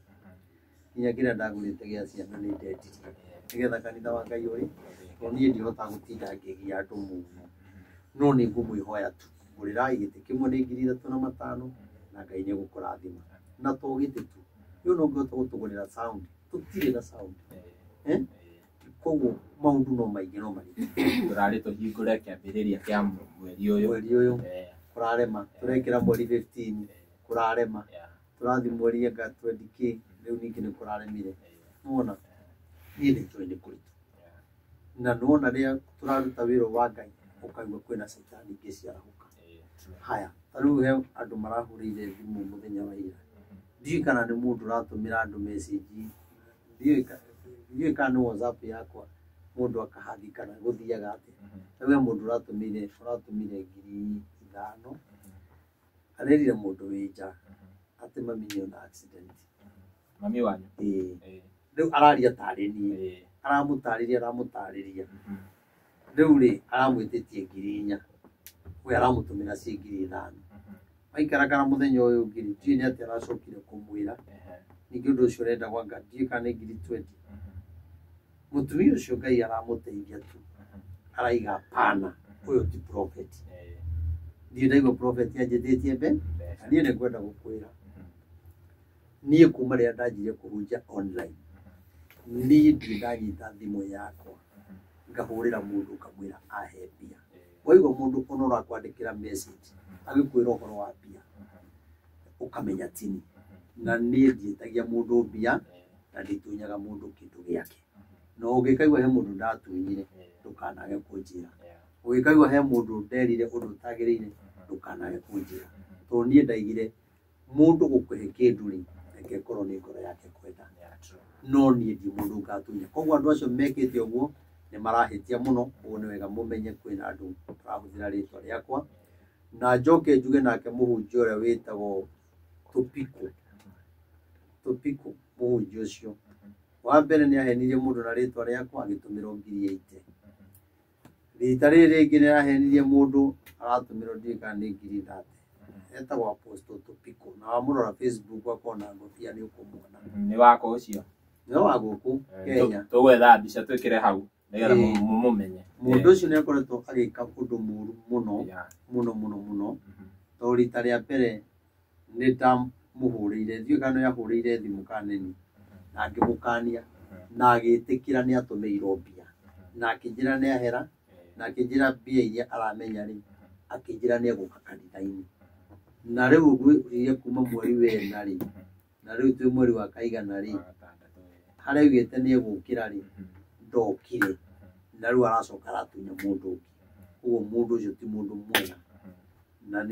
kinya kira ndagurite gia ciana ni ndetirie nigetha kanitha wa Ngai uri to ni ndihota gutinda ngigia andu muno no ni ngumwihoya tu urirai giti kimwe ni ngiri 3,500 na Ngai ni gukurathima na to giti tu yo no ngota gutugurira sound tutire na sound koguo maundu no maingi no mari turari tuhingure kiambiriria kia mweri uyu kurarema turekira mweri 15 kurarema turathi mweri ya 20k riu ningi ni kuraremire muona ni njui ni kuritu na nuona ria turaruta wiro wa Ngai ukaigwa kwina Saitani ngiciarahuka haya riu he andu marahurire thimu muthenya wa ira ndiye kana ni mundu ratumira andu message ndiye kana WhatsApp yakwa mundu akahathikana guthiaga ati we mundu ratumire ngiri 5 arerire mundu wija ati mami ni ona accident mami wanyu riu araria tari ni aramutariria riu ri aramwititie ngiri 4 we aramutumira ci ngiri 5 aikara muthenya uyu ngiri tini ati aracokire kumwira ningi undu ucio renda gwanga ndiye kana ngiri 20 mutumia ucio Ngai aramuteithia tu araiga pana uyu ti prophet ndiye ndaigo prophet anjititie mbe niĩ nĩ ngwenda gũkwĩra niĩ kuma rĩrĩa ndanjirie kũhunjia online niĩ ndirĩ ndanyita thimũ yakwa ngahũrĩra mũndũ ngamwĩra ahe mbia waigua mũndũ ona ũrakwandĩkĩra message agĩkwĩra ũhoro wa mbia ũkamenya tini na niĩ ndiĩtagia mũndũ mbia na nditunyaga mũndũ kĩndũ gĩake no ũngĩkaigua he mũndũ ndatunyire ndũkanage kũnjĩra ũngĩkaigua he mũndũ nderire ũndũ ũtagĩrĩire ndũkanage kũnjĩra tonie ndaigire mundu gukuhe kindu ri eke korwo ni ngoro yake kwenda no nie ndi mundu ngatunya koguo andu acio mekite uguo ni marahitia muno uguo ni wega mumenye kwina andu turahuthira ritwa riakwa na njoke njuge nake muhunjia uria witagwo Tupiko muhunjia ucio wa mbere ni ahenirie mundu na ritwa riakwa agitumirwo 8,000 rita riri ringi ni ahenirie mundu agatumirwo ndika ni 30,000 etagwo Apostle Tupiko na wamurora Facebook akona ngofia ni ukumwona ni wako ucio no waguku Kenya tugwetha mbica twikire hau nigetha mumenye mundu ucio ni akoretwo agika kundu muru muno to rita ria mbere ni tamuhurire thiu kana yahurire thimu kaneni na akimukania na agitikira ni atumirwo mbia na akijira ni ahera na akijira mbia iria aramenya ri akijira ni aguka kanitha-ini na riu gwirie kuma mweri wena ri na riu twi mweri wa kaigana ri haria ugite ni egukira ri ndokire na riu aracoka aratunya mundu uguo mundu ucio ti mundu mwega na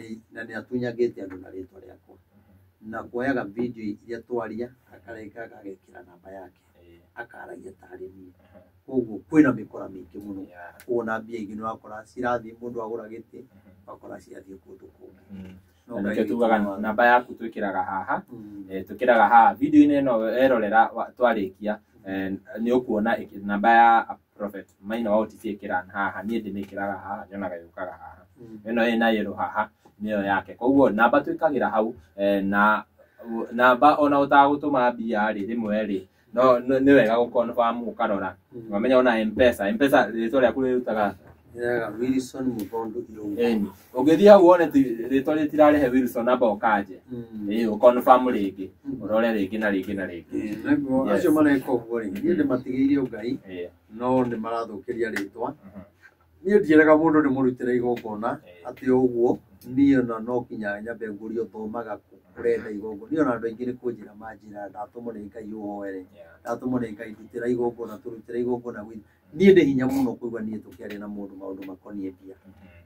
ni atunyagite andu na ritwa riakwa na kuoyaga video iria twaria akareka agekira namba yake akaragia tari ni uguo kwina mikora mingi muno kuona mbia ingi no akora cirathi mundu agura giti akora ciathie kundu kungi no nake tugaga namba yaku twikiraga haha tukiraga haha video ine no erorera twarikia ni ukuona namba ya Prophet Maina wa OTC ikirana haha ni ndimikiraga haha nyonaga yukaga haha eno ina yero haha niyo yake koguo namba twikagira hau na namba ona utagutuma mbia ri rimwe ri no ni wega gukonfirm ukarora wamenya ona M-Pesa ritwa riaku rirutaga Wilson Mubondo ugithia hau one ritwa ritirarehe Wilson namba ukaje ukonfirm ringi urore ringi na ringi na ringi naguo acio mareka uguo ringi ndi matigiire ngai no ni marathukiria ritwa ni ndieraga mundu ni murutire igongona ati uguo niyo no kinya nyambe ngurio thomaga kurenda igongona niyo na andu aingi ni kunjira manjira ndatumure ngai uhoere ndatumure ngai ndutira igongona turutira igongona gwi ni ndi hinya muno kuigwa ni tukiaria na mundu maundu makonie bia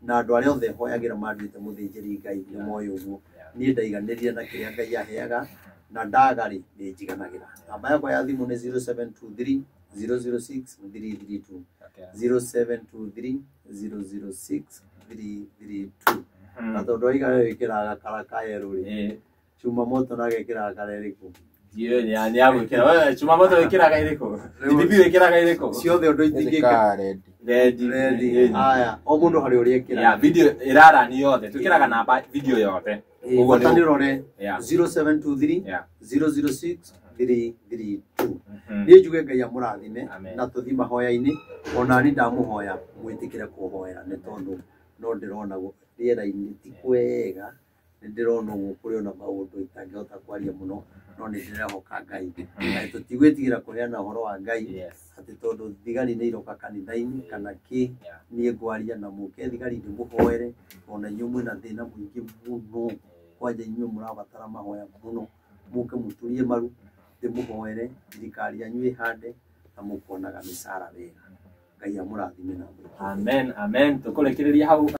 na andu aria othe hoyagira mandite muthinjiri ngai ni moyo uguo ni ndaiganiria na kiria ngai aheaga na ndagari ni njiganagira namba yakwa ya thimu ni 0723 006 332 0723 006 332 na tondu iga wikiraga karaka ruri chuma moto na gekiraga kareriku dio ni agwikira wewe chuma moto wikiraga iriko bibi wikiraga iriko ciothe undu itingika ready aya o mundu hari uri ekira ya video irara ni yothe tukiraga namba video yote uguo ni rore 0723 006 332 ni njuge ngai amurathime na tuthima hoya-ini ona ni ndamuhoya mwitikire kuhoera ni tondu no ndirona riera-ini ti kwega ni ndirona uguo kuri ona maundu itangihota kwaria muno no ni ndirehoka ngai na tutigwitigira kuheana uhoro wa ngai ati tondu thigari ni iroka kanitha-ini kana ki ni ngwaria na muke thigari ndi muhoere ona nyumu na thina mwingi muno kwanja inyuĩ murabatara mahoya muno muke muturie maru ndimuhoere thirikari yanyu ihande na mukuonaga micara wega ngai amurathime na amen tukurekereria hau